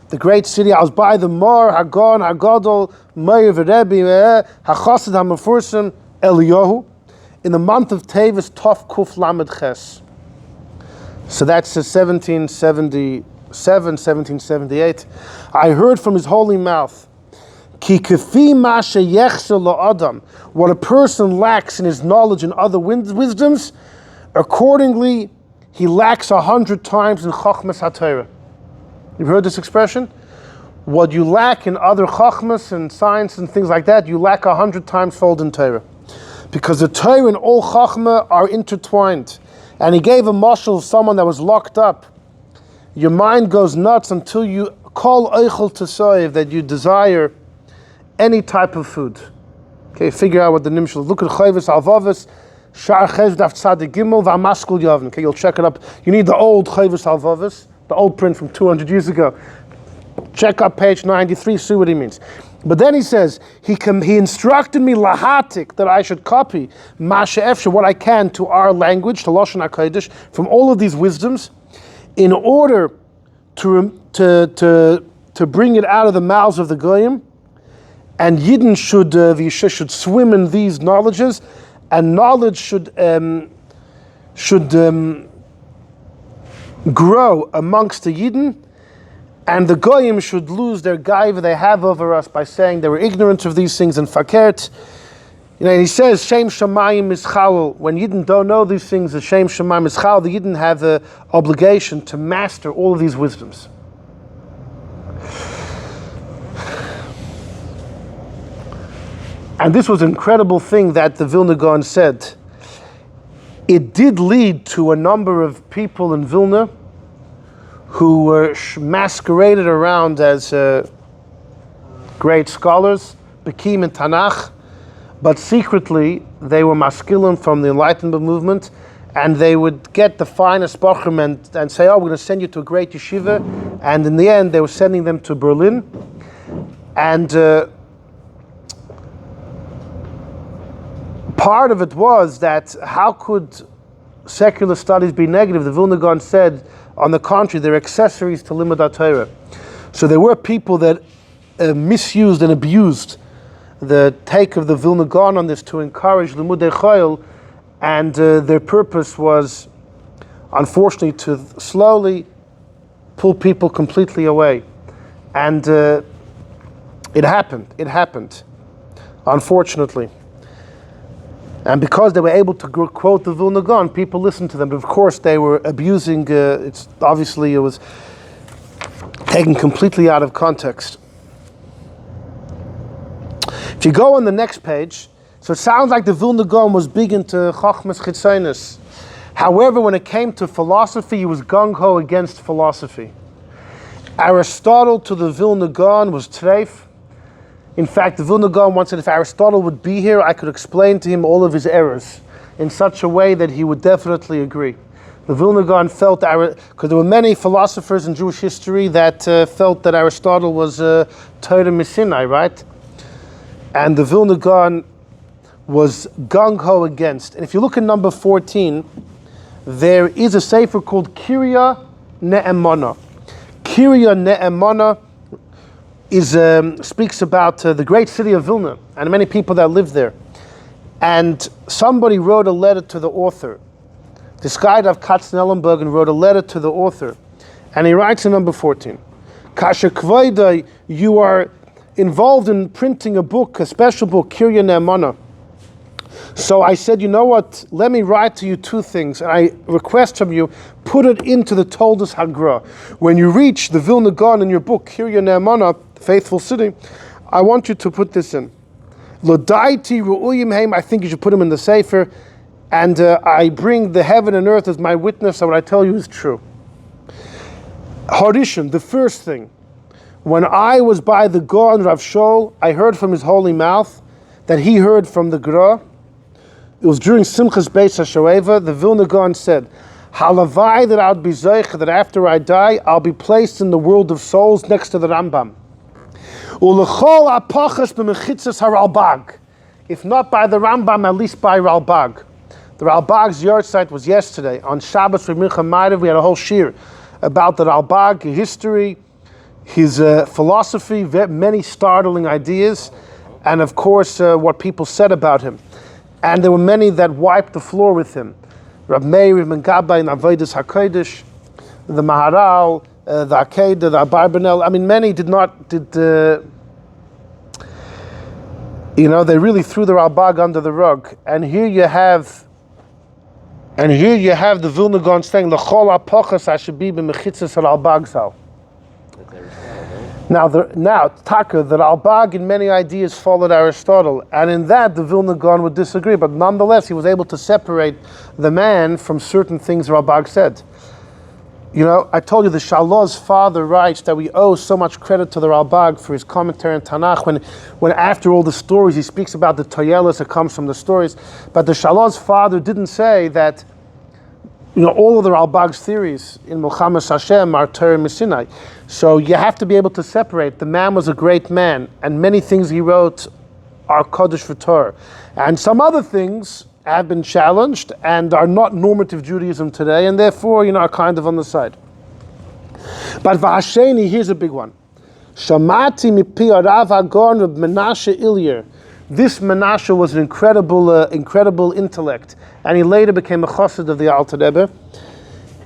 the great city, I was by the Mar, Hagon, Hagadol, Meir v'Rebbe, HaChassid HaMefursim, Eliyahu, in the month of Tevis, Tov Kuf Lamed Ches. So that's 1777, 1778. I heard from his holy mouth, Ki kefi ma sheyechsel la'adam, what a person lacks in his knowledge and other wisdoms, accordingly, he lacks 100 times in Chachmas HaTorah. You've heard this expression? What you lack in other Chachmas and science and things like that, you lack 100 times fold in Torah. Because the Torah and all Chachma are intertwined. And he gave a mashal of someone that was locked up. Your mind goes nuts until you call Eichel Tesoiv, that you desire any type of food. Okay, figure out what the nimshal. Look at Chayvis Alvavis, Shar Chev Daf Tzadik Gimel, V'Amaskul Yavin. Okay, you'll check it up. You need the old Chayvis Alvavis, the old print from 200 years ago. Check up page 93, see what he means. But then he says, he instructed me lahatik, that I should copy Masha Efsha, what I can, to our language, to Lashon HaKodesh, from all of these wisdoms, in order to bring it out of the mouths of the goyim, and Yidden should the Yeshua should swim in these knowledges, and knowledge should grow amongst the Yidden, and the goyim should lose their gaiva they have over us by saying they were ignorant of these things and fakert. And he says, Shem Shamayim Mischal, when Yidden don't know these things, the Shem Shamayim Mischal, the Yidden have the obligation to master all of these wisdoms. And this was an incredible thing that the Vilna Gaon said. It did lead to a number of people in Vilna who were masqueraded around as great scholars, Bekim and Tanakh, but secretly they were maskilim from the Enlightenment movement, and they would get the finest bochum and say, oh, we're going to send you to a great yeshiva, and in the end they were sending them to Berlin. And part of it was that how could secular studies be negative? The Vilna Gaon said, on the contrary, they're accessories to Limud Torah. So there were people that misused and abused the take of the Vilna Gaon on this to encourage Limudei Chayil, and their purpose was, unfortunately, to slowly pull people completely away. And it happened, unfortunately. And because they were able to quote the Vilna Gaon, people listened to them. But of course, they were abusing. It was taken completely out of context. If you go on the next page, so it sounds like the Vilna Gaon was big into Chachmas Chitzonus. However, when it came to philosophy, he was gung-ho against philosophy. Aristotle to the Vilna Gaon was treif. In fact, the Vilna Gaon once said, if Aristotle would be here, I could explain to him all of his errors in such a way that he would definitely agree. The Vilna Gaon felt, because there were many philosophers in Jewish history that felt that Aristotle was Torah Missinai, right? And the Vilna Gaon was gung-ho against. And if you look at number 14, there is a sefer called Kirya Ne'emana. Kirya Ne'emana speaks about the great city of Vilna and many people that live there. And somebody wrote a letter to the author. This guy of Katzenellenberg wrote a letter to the author. And he writes in number 14, Kasha Kvoida, you are involved in printing a book, a special book, Kirya Ne'emana. So I said, you know what, let me write to you two things, and I request from you, put it into the Toldos Hagra. When you reach the Vilna Gaon in your book, Kirya Ne'emana, Faithful City, I want you to put this in. Lodaiti ru'uyim heim, I think you should put him in the Sefer, and I bring the heaven and earth as my witness, so what I tell you is true. Harishon, the first thing, when I was by the Gaon Rav Shol, I heard from his holy mouth that he heard from the Gra. It was during Simchas Beis HaShoeva, the Vilna Gaon said, Halavai, that I'll be zeich, that after I die, I'll be placed in the world of souls next to the Rambam. Ulechol apachas b'mechitzas haralbag. If not by the Rambam, at least by Ralbag. The Ralbag's yard site was yesterday. On Shabbos with Mincha Ma'ariv, we had a whole shir about the Ralbag, his history, his philosophy, many startling ideas, and of course what people said about him. And there were many that wiped the floor with him. Rab Meir, Ibn Gabbai, and Avodas HaKodesh, the Maharal, the Akedah, the Abarbanel. I mean, many they really threw the Ralbag under the rug. And here you have the Vilna Gaon saying, L'chol ha'pochas hashabi b'mechitzas ha'Ralbag zal. Now, Taka, the Ralbag in many ideas followed Aristotle, and in that the Vilna Gaon would disagree, but nonetheless he was able to separate the man from certain things Ralbag said. You know, I told you the Shaloz's father writes that we owe so much credit to the Ralbag for his commentary on Tanakh, when after all the stories he speaks about the toyelas that comes from the stories, but the Shaloz's father didn't say that all of the Ralbag's theories in Muhammad Hashem are Torah Missinai. So you have to be able to separate. The man was a great man, and many things he wrote are Kodesh for Torah. And some other things have been challenged and are not normative Judaism today, and therefore, are kind of on the side. But V'Hasheni, here's a big one. Shamati mipi Rav Hagon Reb Menashe Ilyar. This Menashe was an incredible intellect, and he later became a chassid of the Alter Rebbe.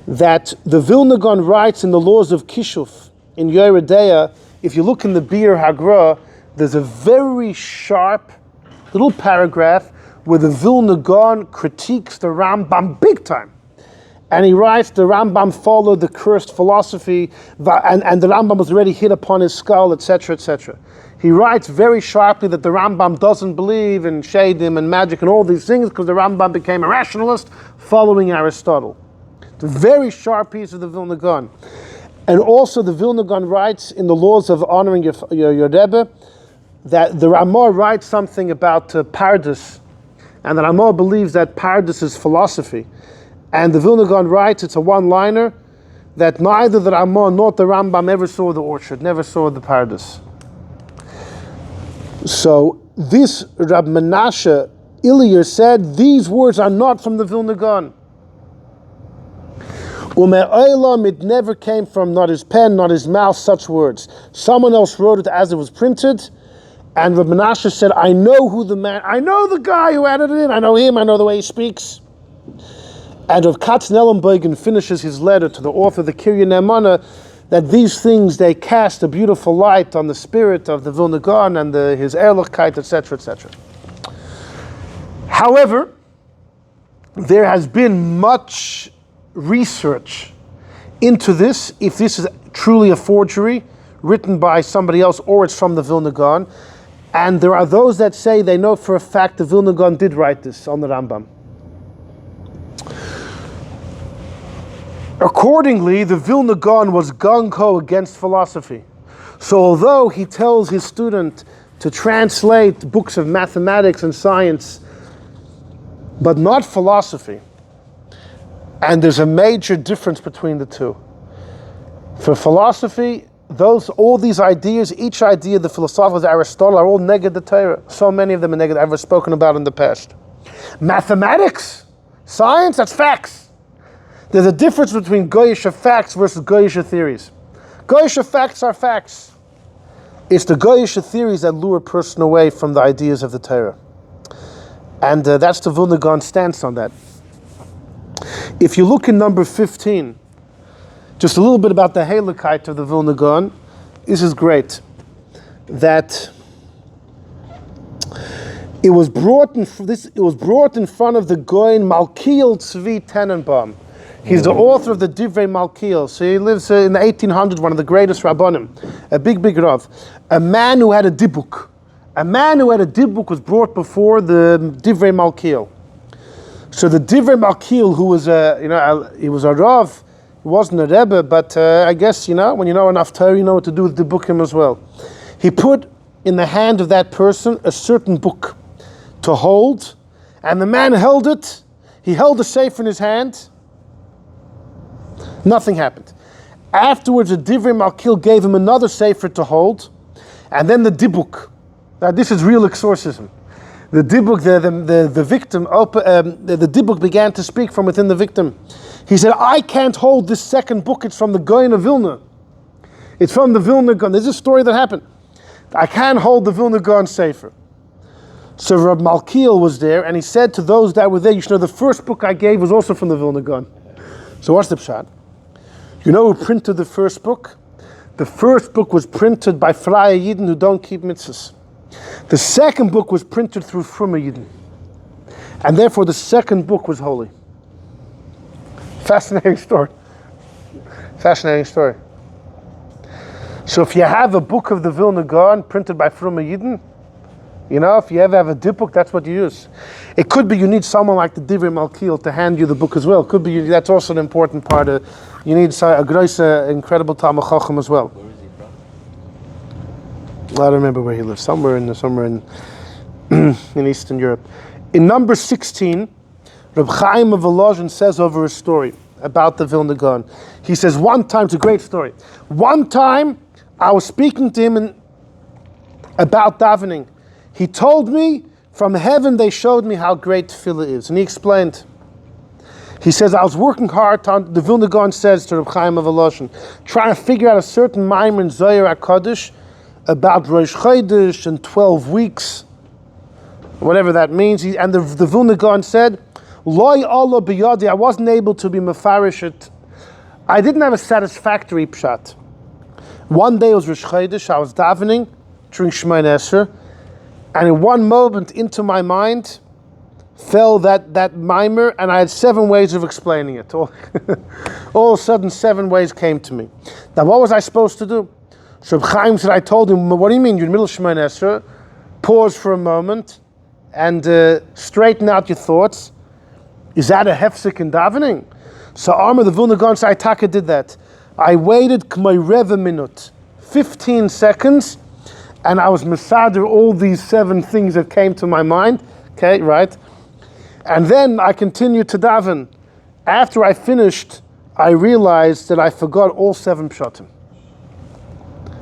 That the Vilna Gaon writes in the laws of Kishuf in Yeridea. If you look in the Bir Hagra, there's a very sharp little paragraph where the Vilna Gaon critiques the Rambam big time. And he writes the Rambam followed the cursed philosophy, and the Rambam was already hit upon his skull, etc., etc. He writes very sharply that the Rambam doesn't believe in shadim and magic and all these things because the Rambam became a rationalist following Aristotle. It's a very sharp piece of the Vilna Gaon. And also the Vilna Gaon writes in the laws of honoring your rebbe that the Ramah writes something about Pardes, and the Ramah believes that Pardes is philosophy. And the Vilna Gaon writes, it's a one-liner, that neither the Ramah nor the Rambam ever saw the orchard, never saw the Pardes. So this Rab Menashe Ilyar said, these words are not from the Vilna Gaon. It never came from not his pen, not his mouth, such words. Someone else wrote it as it was printed, and Rab Menashe said, I know the guy who added it in, I know him, I know the way he speaks. And Rav Katznellenbergen finishes his letter to the author of the Kirya Ne'emana that these things, they cast a beautiful light on the spirit of the Vilna Gaon and his Ehrlichkeit, etc., etc. However, there has been much research into this, if this is truly a forgery written by somebody else or it's from the Vilna Gaon. And there are those that say they know for a fact the Vilna Gaon did write this on the Rambam. Accordingly, the Vilna Gaon was gung-ho against philosophy. So although he tells his student to translate books of mathematics and science, but not philosophy, and there's a major difference between the two. For philosophy, all these ideas, each idea, the philosophers of Aristotle are all neged the Torah. So many of them are neged, I've ever spoken about in the past. Mathematics, science, that's facts. There's a difference between goyish facts versus goyish theories. Goyish facts are facts. It's the goyish theories that lure a person away from the ideas of the Torah. And that's the Vilna Gaon stance on that. If you look in number 15, just a little bit about the Halachic of the Vilna Gaon, this is great. That it was brought in front of the Goyen Malkiel Tzvi Tenenbaum. He's the author of the Divrei Malkiel. So he lives in the 1800s, one of the greatest Rabbanim, a big Rav. A man who had a dibuk. A man who had a dibuk was brought before the Divrei Malkiel. So the Divrei Malkiel, who was he was a Rav, he wasn't a rebbe, but I guess, when you know enough Torah, you know what to do with the bukim as well. He put in the hand of that person a certain book to hold, and the man held it. He held the sefer in his hand. Nothing happened. Afterwards, the Divrei Malkiel gave him another sefer to hold, and then the dibuk. Now, this is real exorcism. The dibuk, the victim, the dibuk began to speak from within the victim. He said, I can't hold this second book, it's from the Gaon of Vilna. It's from the Vilna Gaon. There's a story that happened. I can't hold the Vilna Gaon sefer. So Rab Malkiel was there, and he said to those that were there, you should know the first book I gave was also from the Vilna Gaon. So what's the pshat? You know who printed the first book? The first book was printed by Freie Yidden who don't keep mitzvahs. The second book was printed through Frumme Yidden. And therefore the second book was holy. Fascinating story. Fascinating story. So if you have a book of the Vilna Gaon printed by Frumme Yidden, if you ever have a dipuk, that's what you use. It could be you need someone like the Divrei Malkiel to hand you the book as well. Could be that's also an important part of. You need a gross, incredible Talmud Chacham as well. Where is he from? I don't remember where he lives. Somewhere in in Eastern Europe. In number 16, Reb Chaim of Volozhin says over a story about the Vilna Gaon. He says one time, it's a great story. One time, I was speaking to him about davening. He told me, from heaven they showed me how great tefillah is. And he explained. He says, I was working hard, the Vilna Gaon says to Reb Chaim of Volozhin, trying to figure out a certain mimer in Zohar HaKadosh about Rosh Chodesh and 12 weeks, whatever that means. And the Vilna Gaon said, Loi Allah biyadi, I wasn't able to be mefarish it. I didn't have a satisfactory pshat. One day it was Rosh Chodesh, I was davening during Shemoneh Esrei, and in one moment into my mind fell that mimer, and I had 7 ways of explaining it. All of a sudden 7 ways came to me. Now what was I supposed to do? So Reb Chaim said, I told him, what do you mean? You're in the middle of Shemoneh Esrei, pause for a moment and straighten out your thoughts. Is that a hefsek in davening? So Amar the Vilna Gaon said, Taka did that. I waited k'may reva minute, 15 seconds, and I was mesader all these 7 things that came to my mind. Okay, right? And then I continued to daven. After I finished, I realized that I forgot all 7 pshatim.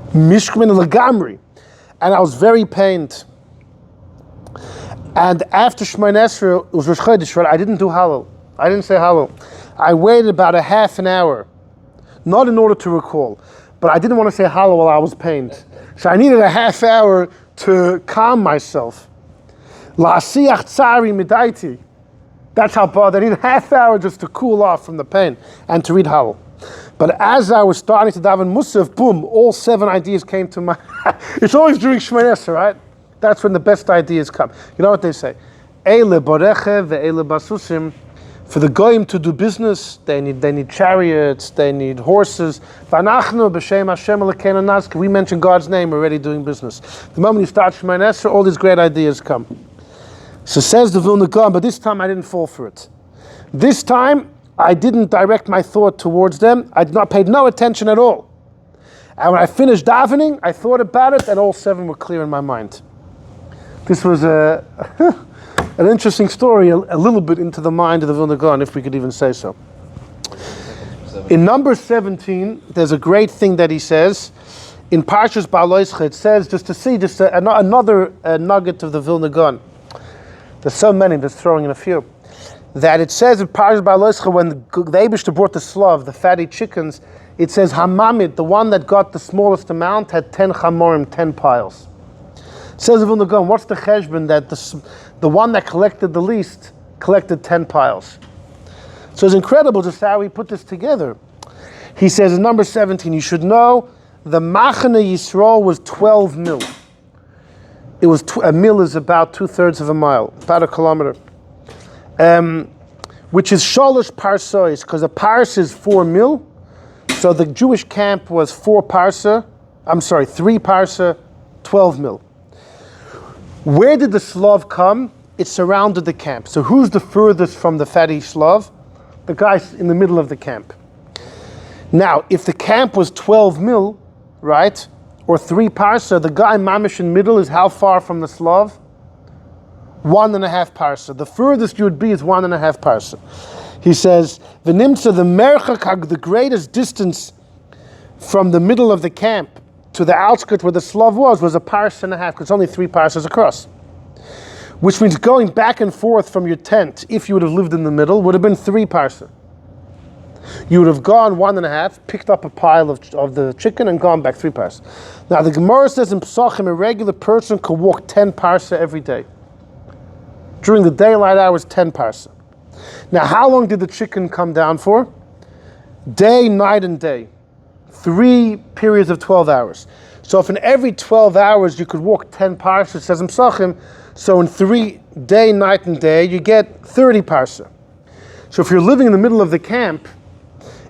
Mishkmin legamri. And I was very pained. And after Shemoneh Esrei, it was Rosh Chodesh, right? I didn't do Hallel. I didn't say Hallel. I waited about a half an hour, not in order to recall, but I didn't want to say Hallel while I was pained. So I needed a half hour to calm myself. La'asiyach tzari midaiti. That's how bad. I needed a half hour just to cool off from the pain and to read Hallel. But as I was starting to daven Musaf, boom, all 7 ideas came to my... It's always during Shemoneh Esrei, right? That's when the best ideas come. You know what they say? Eile boreche ve'eile basusim. For the goyim to do business, they need chariots, they need horses. V'anachnu b'shem Hashem Elokeinu nazke. We mention God's name, we're already doing business. The moment you start Shemoneh Esrei, all these great ideas come. So says the Vilna Gaon, but this time I didn't fall for it. This time I didn't direct my thought towards them. I paid no attention at all. And when I finished davening, I thought about it, and all 7 were clear in my mind. This was an interesting story, a little bit into the mind of the Vilna Gaon, if we could even say so. In number 17, there's a great thing that he says. In Parshas Ba'aloischa, it says, just to see, another nugget of the Vilna Gaon. There's so many, just throwing in a few. That it says in Parshas Ba'aloischa, when the Eibishter brought the slav, the fatty chickens, it says, Hamamid, the one that got the smallest amount, had 10 chamorim, 10 piles. Says the Vilna Gaon, what's the cheshbon that the one that collected the least collected 10 piles? So it's incredible just how he put this together. He says in number 17, you should know the Machane Yisrael was 12 mil. It was a mil is about 2/3 of a mile, about a kilometer, which is sholosh parsois, because a parsa is 4 mil. So the Jewish camp was 3 parsa, 12 mil. Where did the Slav come? It surrounded the camp. So who's the furthest from the fatty Slav? The guy's in the middle of the camp. Now, if the camp was 12 mil, right, or 3 parsa, the guy mamish in middle is how far from the Slav? 1.5 parsa. The furthest you would be is 1.5 parsa. He says, V'nimtza, the merchak, the greatest distance from the middle of the camp to the outskirts where the Slav was 1.5 parsa, because it's only 3 parsas across. Which means going back and forth from your tent, if you would have lived in the middle, would have been 3 parsa. You would have gone 1.5, picked up a pile of the chicken and gone back 3 parsa. Now the Gemara says in Pesachim, a regular person could walk 10 parsa every day. During the daylight hours, 10 parsa. Now how long did the chicken come down for? Day, night, and day. 3 periods of 12 hours. So if in every 12 hours you could walk 10 parsa, it says in Pesachim, so in 3 day, night, and day, you get 30 parsa. So if you're living in the middle of the camp,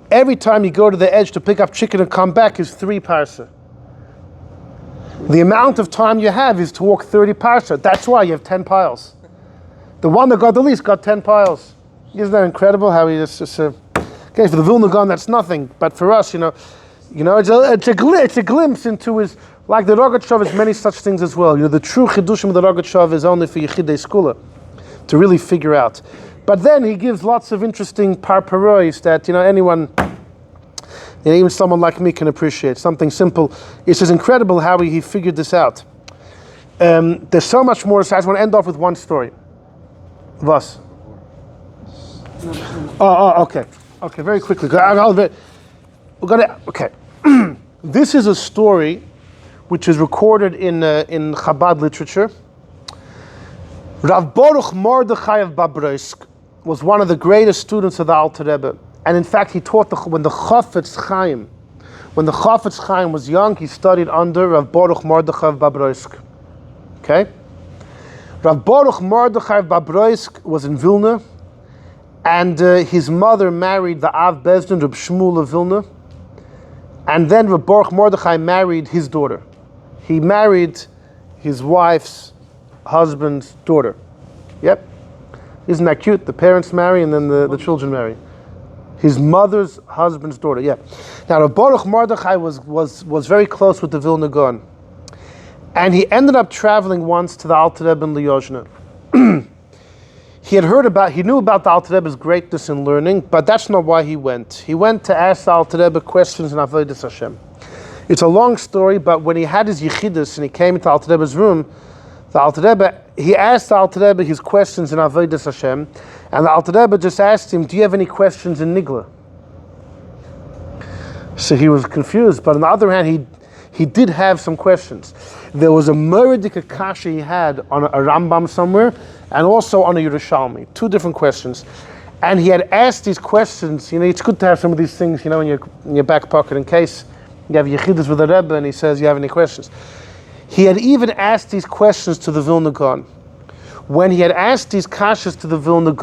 every time you go to the edge to pick up chicken and come back is 3 parsa. The amount of time you have is to walk 30 parsa. That's why you have 10 piles. The one that got the least got 10 piles. Isn't that incredible how he just okay, for the Vilna Gaon that's nothing, but for us, it's a glimpse into his, like the Rogatshov is many such things as well. The true chidushim of the Rogatshov is only for Yechidei Skula, to really figure out. But then he gives lots of interesting parparois that, anyone, even someone like me can appreciate. Something simple. It's just incredible how he figured this out. There's so much more to say. I just want to end off with one story. Was? Okay. Okay, very quickly. Okay. This is a story which is recorded in Chabad literature. Rav Baruch Mordechai of Babroisk was one of the greatest students of the Alter Rebbe. And in fact, he taught when the Chafetz Chaim was young, he studied under Rav Baruch Mordechai of Babroisk. Okay? Rav Baruch Mordechai of Babroisk was in Vilna, and his mother married the Av Bezdin, Reb Shmuel of Vilna, and then Rav Baruch Mordechai married his daughter. He married his wife's husband's daughter. Yep. Isn't that cute? The parents marry and then the children marry. His mother's husband's daughter, yeah. Now, Rav Baruch Mordechai was very close with the Vilna Gaon. And he ended up traveling once to the Alter Rebbe in Lyozhne. He knew about the Alter Rebbe's greatness in learning, but that's not why he went. He went to ask the Alter Rebbe questions in Avodas Hashem. It's a long story, but when he had his Chassidus and he came into Alter Rebbe's room, he asked the Alter Rebbe his questions in Avodas Hashem, and the Alter Rebbe just asked him, do you have any questions in Nigla? So he was confused, but on the other hand, he did have some questions. There was a Meridik Kasha he had on a Rambam somewhere, and also on a Yerushalmi. 2 different questions. And he had asked these questions, it's good to have some of these things, in your back pocket in case you have Yechidus with a Rebbe and he says, you have any questions? He had even asked these questions to the Vilna Gaon. When he had asked these kashas to the Vilna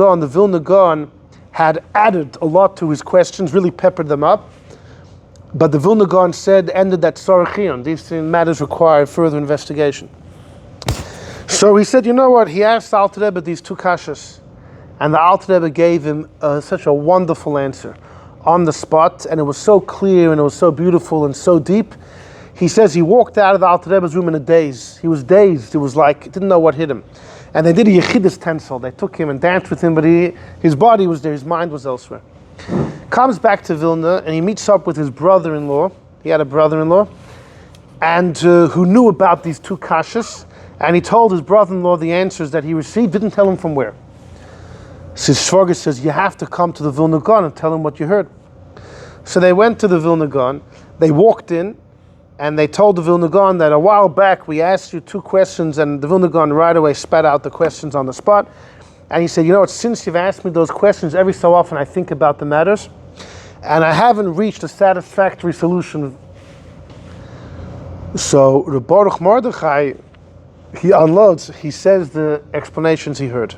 Gaon had added a lot to his questions, really peppered them up. But the Vilna Gaon ended that Sarachion. These matters require further investigation. So he said, you know what? He asked Alter Rebbe these 2 kashas, and the Alter Rebbe gave him such a wonderful answer on the spot, and it was so clear, and it was so beautiful, and so deep. He says he walked out of the Alter Rebbe's room in a daze. He was dazed. It was like, didn't know what hit him. And they did a Yechidus Tensel. They took him and danced with him, but his body was there, his mind was elsewhere. Comes back to Vilna, and he meets up with his brother-in-law. He had a brother-in-law, and who knew about these 2 kashas, and he told his brother-in-law the answers that he received, didn't tell him from where. So his shvager says, you have to come to the Vilna Gaon and tell him what you heard. So they went to the Vilna Gaon, they walked in, and they told the Vilna Gaon that a while back we asked you 2 questions, and the Vilna Gaon right away spat out the questions on the spot. And he said, you know what, since you've asked me those questions, every so often I think about the matters, and I haven't reached a satisfactory solution. So Rav Baruch Mordechai, he unloads, he says the explanations he heard.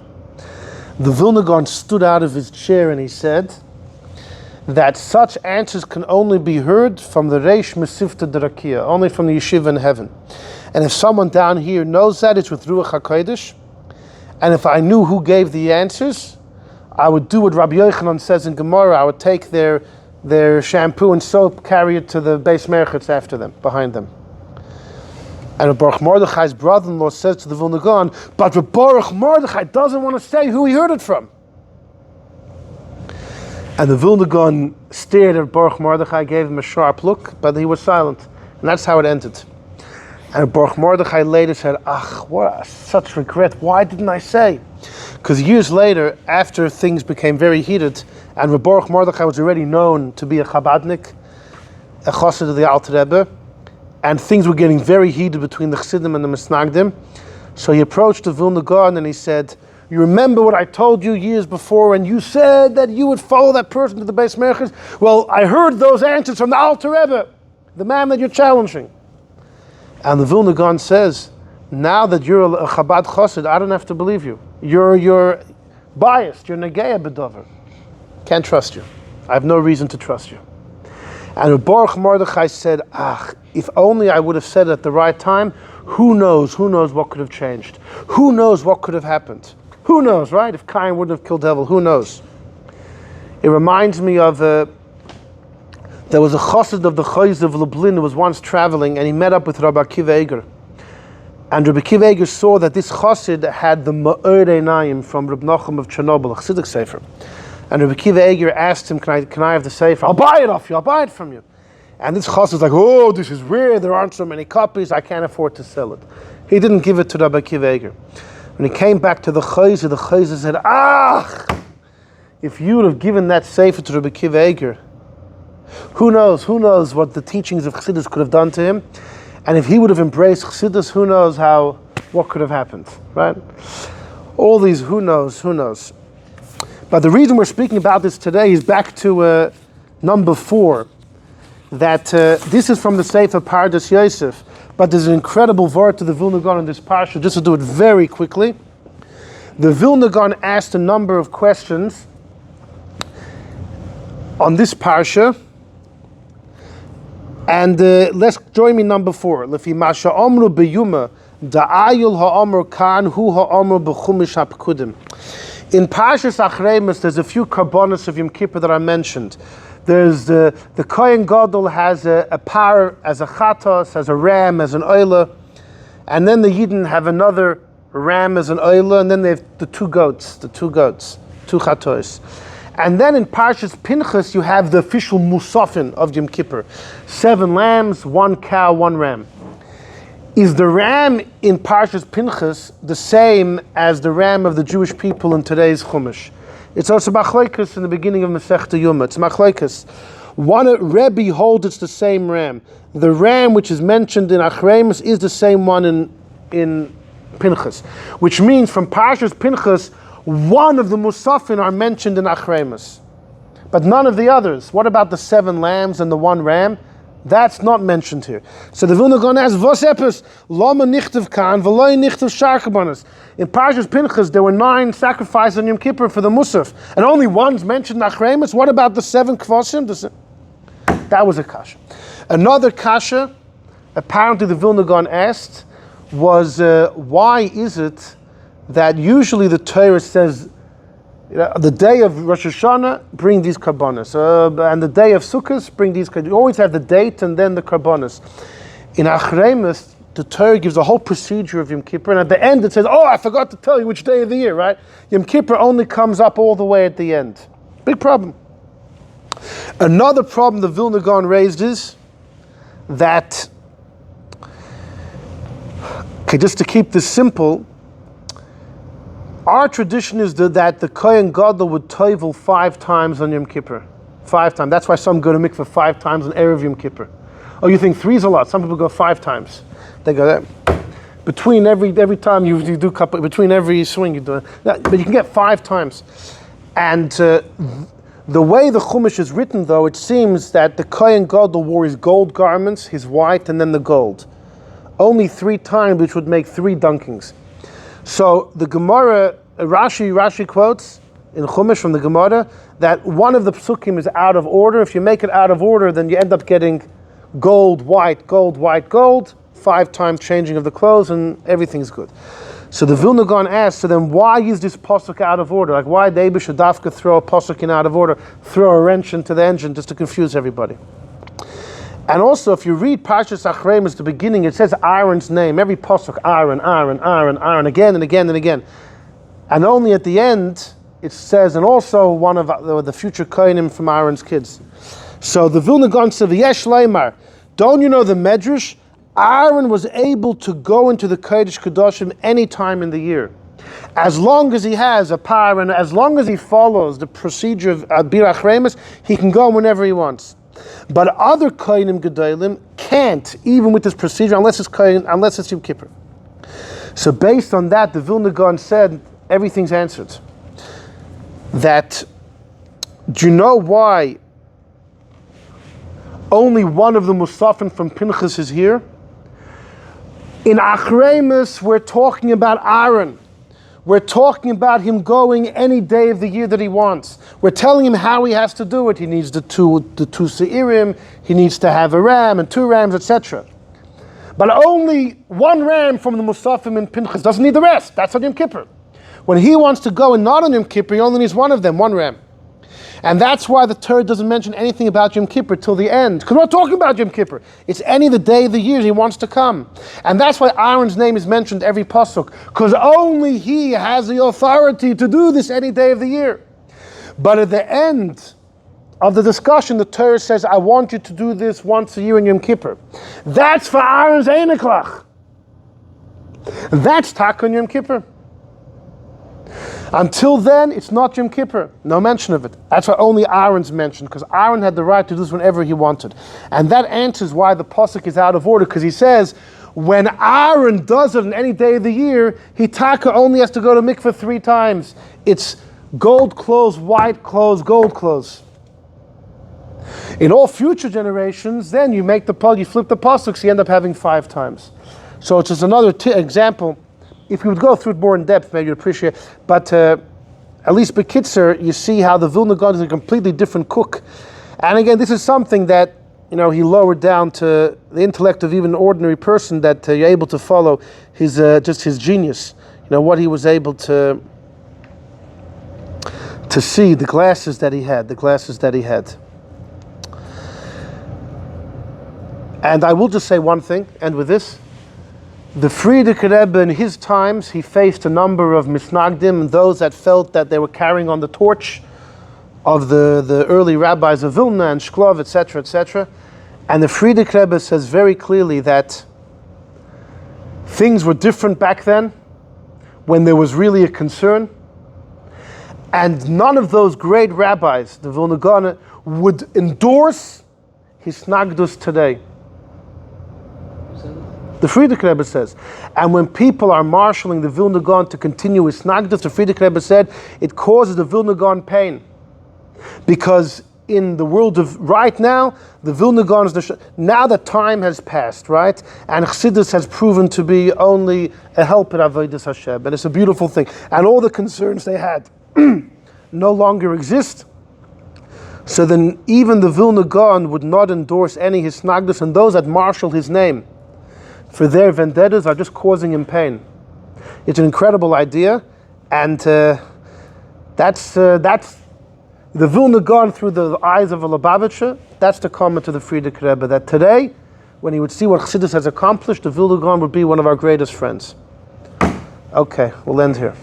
The Vilna Gaon stood out of his chair and he said that such answers can only be heard from the Reish Mesivta Derakia, only from the yeshiva in heaven. And if someone down here knows that, it's with Ruach HaKodesh. And if I knew who gave the answers, I would do what Rabbi Yochanan says in Gemara. I would take their shampoo and soap, carry it to the Beis Merchitz after them, behind them. And Baruch Mordechai's brother-in-law says to the Vilna Gaon, but Baruch Mordechai doesn't want to say who he heard it from. And the Vilna Gaon stared at Baruch Mordechai, gave him a sharp look, but he was silent. And that's how it ended. And Baruch Mordechai later said, such regret, why didn't I say? Because years later, after things became very heated, and Baruch Mordechai was already known to be a Chabadnik, a Chassid of the Alter Rebbe, and things were getting very heated between the Chassidim and the Misnagdim. So he approached the Vilna Gaon and he said, you remember what I told you years before, and you said that you would follow that person to the Beis Merchitz? Well, I heard those answers from the Alter Rebbe, the man that you're challenging. And the Vilna Gaon says, now that you're a Chabad Chassid, I don't have to believe you. You're biased, you're Negeya B'Dover. Can't trust you. I have no reason to trust you. And Baruch Mordechai said, if only I would have said it at the right time, who knows what could have changed? Who knows what could have happened? Who knows, right? If Cain wouldn't have killed Hevel, who knows? It reminds me of, there was a chassid of the Chayz of Lublin who was once traveling, and he met up with Rabbi Akiva Eiger. And Rabbi Akiva Eiger saw that this chassid had the Ma'or Einayim from Reb Nachum of Chernobyl, a Chassidic sefer. And Rabbi Akiva Eiger asked him, can I have the sefer? I'll buy it off you, I'll buy it from you. And this chassid was like, oh, this is rare, there aren't so many copies, I can't afford to sell it. He didn't give it to Rabbi Akiva Eiger. When he came back to the Chayz said, if you would have given that sefer to Rebbe Akiva Eiger, who knows what the teachings of Chassidus could have done to him, and if he would have embraced Chassidus, who knows what could have happened, right? All these who knows. But the reason we're speaking about this today is back to number 4, that this is from the Sefer Pardas Yosef, but there's an incredible word to the Vilna Gaon in this parsha. Just to do it very quickly, the Vilna Gaon asked a number of questions on this parsha, and let's join me number 4. Lefi masha omru beyuma da'ayul ha'omru kan hu ha'omru b'chumish ha'pekudim. In Parshas Achreimus, there's a few karbonos of Yom Kippur that I mentioned. There's the Kohen Gadol has a par as a chatos, as a ram, as an oila, and then the Yidden have another ram as an oila, and then they have the two goats, two chatos. And then in Parshas Pinchas, you have the official musafin of Yom Kippur. 7 lambs, 1 cow, 1 ram. Is the ram in Parshas Pinchas the same as the ram of the Jewish people in today's Chumash? It's also machlokes in the beginning of Masechta Yoma. It's machlokes. One rebbe holds it's the same ram. The ram which is mentioned in Achreimus is the same one in Pinchas, which means from Parshas Pinchas, one of the musafin are mentioned in Achreimus, but none of the others. What about the 7 lambs and the 1 ram? That's not mentioned here. So the Vilna Gaon asks, "Vos epis lama nichtav kan v'loy nichtav shar karbonos?" In Parshas Pinchas, there were 9 sacrifices on Yom Kippur for the Musaf, and only one's mentioned in Achreimus. What about the 7 kvasim? That was a kasha. Another kasha, apparently the Vilna Gaon asked, was why is it that usually the Torah says, the day of Rosh Hashanah, bring these karbonos, and the day of Sukkot, bring these karbonos. You always have the date and then the karbonos. In Achreimus, the Torah gives a whole procedure of Yom Kippur, and at the end it says, I forgot to tell you which day of the year, right? Yom Kippur only comes up all the way at the end. Big problem. Another problem the Vilna Gaon raised is that, just to keep this simple, our tradition is that the Kohen Gadol would tovel 5 times on Yom Kippur. 5 times. That's why some go to mikveh 5 times on Erev Yom Kippur. Oh, you think 3 is a lot? Some people go 5 times. They go there. Between every time you do couple, between every swing you do it. But you can get 5 times. And the way the Chumash is written, though, it seems that the Kohen Gadol wore his gold garments, his white, and then the gold. Only 3 times, which would make 3 dunkings. So the Gemara, Rashi quotes in Chumash from the Gemara that one of the psukim is out of order. If you make it out of order, then you end up getting gold, white, gold, white, gold, 5 times changing of the clothes, and everything's good. So the Vilna Gaon asks, so then why is this pasuk out of order? Like, why did Eibush Dafka throw a pasuk in out of order, throw a wrench into the engine just to confuse everybody? And also, if you read Parshas Achreimus, the beginning, it says Aaron's name. Every pasuk, Aaron, again and again and again. And only at the end, it says, and also one of the future Kohanim from Aaron's kids. So the Vilna Gaon said, V'yesh leimar, don't you know the Medrash? Aaron was able to go into the Kodesh Kedoshim any time in the year. As long as he has a par, and as long as he follows the procedure of Bir Achreimus, he can go whenever he wants. But other Kohanim Gedolim can't, even with this procedure, unless it's Yom Kippur. So based on that, the Vilna Gaon said, everything's answered. That, do you know why only one of the Musafin from Pinchas is here? In Achreimus, we're talking about Aaron. We're talking about him going any day of the year that he wants. We're telling him how he has to do it. He needs the two seirim, he needs to have a ram and 2 rams, etc. But only 1 ram from the Musafim in Pinchas doesn't need the rest. That's on Yom Kippur. When he wants to go and not on Yom Kippur, he only needs 1 of them, 1 ram. And that's why the Torah doesn't mention anything about Yom Kippur till the end. Because we're not talking about Yom Kippur. It's any of the day of the year he wants to come. And that's why Aaron's name is mentioned every pasuk. Because only he has the authority to do this any day of the year. But at the end of the discussion, the Torah says, I want you to do this once a year in Yom Kippur. That's for Aaron's Einiklach. That's Tak on Yom Kippur. Until then, it's not Yom Kippur. No mention of it. That's why only Aaron's mentioned, because Aaron had the right to do this whenever he wanted. And that answers why the pasuk is out of order, because he says, when Aaron does it on any day of the year, he taka only has to go to mikveh 3 times. It's gold clothes, white clothes, gold clothes. In all future generations, then you make you flip the pasuk, you end up having 5 times. So it's just another example. If we would go through it more in depth, maybe you'd appreciate it. But at least Bekitzer, you see how the Vilna Gaon is a completely different cook. And again, this is something that he lowered down to the intellect of even an ordinary person, that you're able to follow his just his genius. What he was able to see, the glasses that he had. And I will just say one thing, and with this, the Frierdiker Rebbe in his times, he faced a number of misnagdim, those that felt that they were carrying on the torch of the early rabbis of Vilna and Shklov, etc., etc. And the Frierdiker Rebbe says very clearly that things were different back then, when there was really a concern, and none of those great rabbis, the Vilna Gaon, would endorse his nagdus today. The Frierdiker Rebbe says, and when people are marshalling the Vilna Gaon to continue his nagdus, the Frierdiker Rebbe said, it causes the Vilna Gaon pain. Because in the world of right now, the Vilna Gaon is now that time has passed, right? And Chassidus has proven to be only a help in Avodas Hashem, and it's a beautiful thing. And all the concerns they had no longer exist. So then even the Vilna Gaon would not endorse any hisnagdus, and those that marshal his name for their vendettas are just causing him pain. It's an incredible idea, and that's the Vilna Gaon through the eyes of a Lubavitcher. That's the comment to the Frierdiker Rebbe, that today, when he would see what Chassidus has accomplished, the Vilna Gaon would be one of our greatest friends. Okay, we'll end here.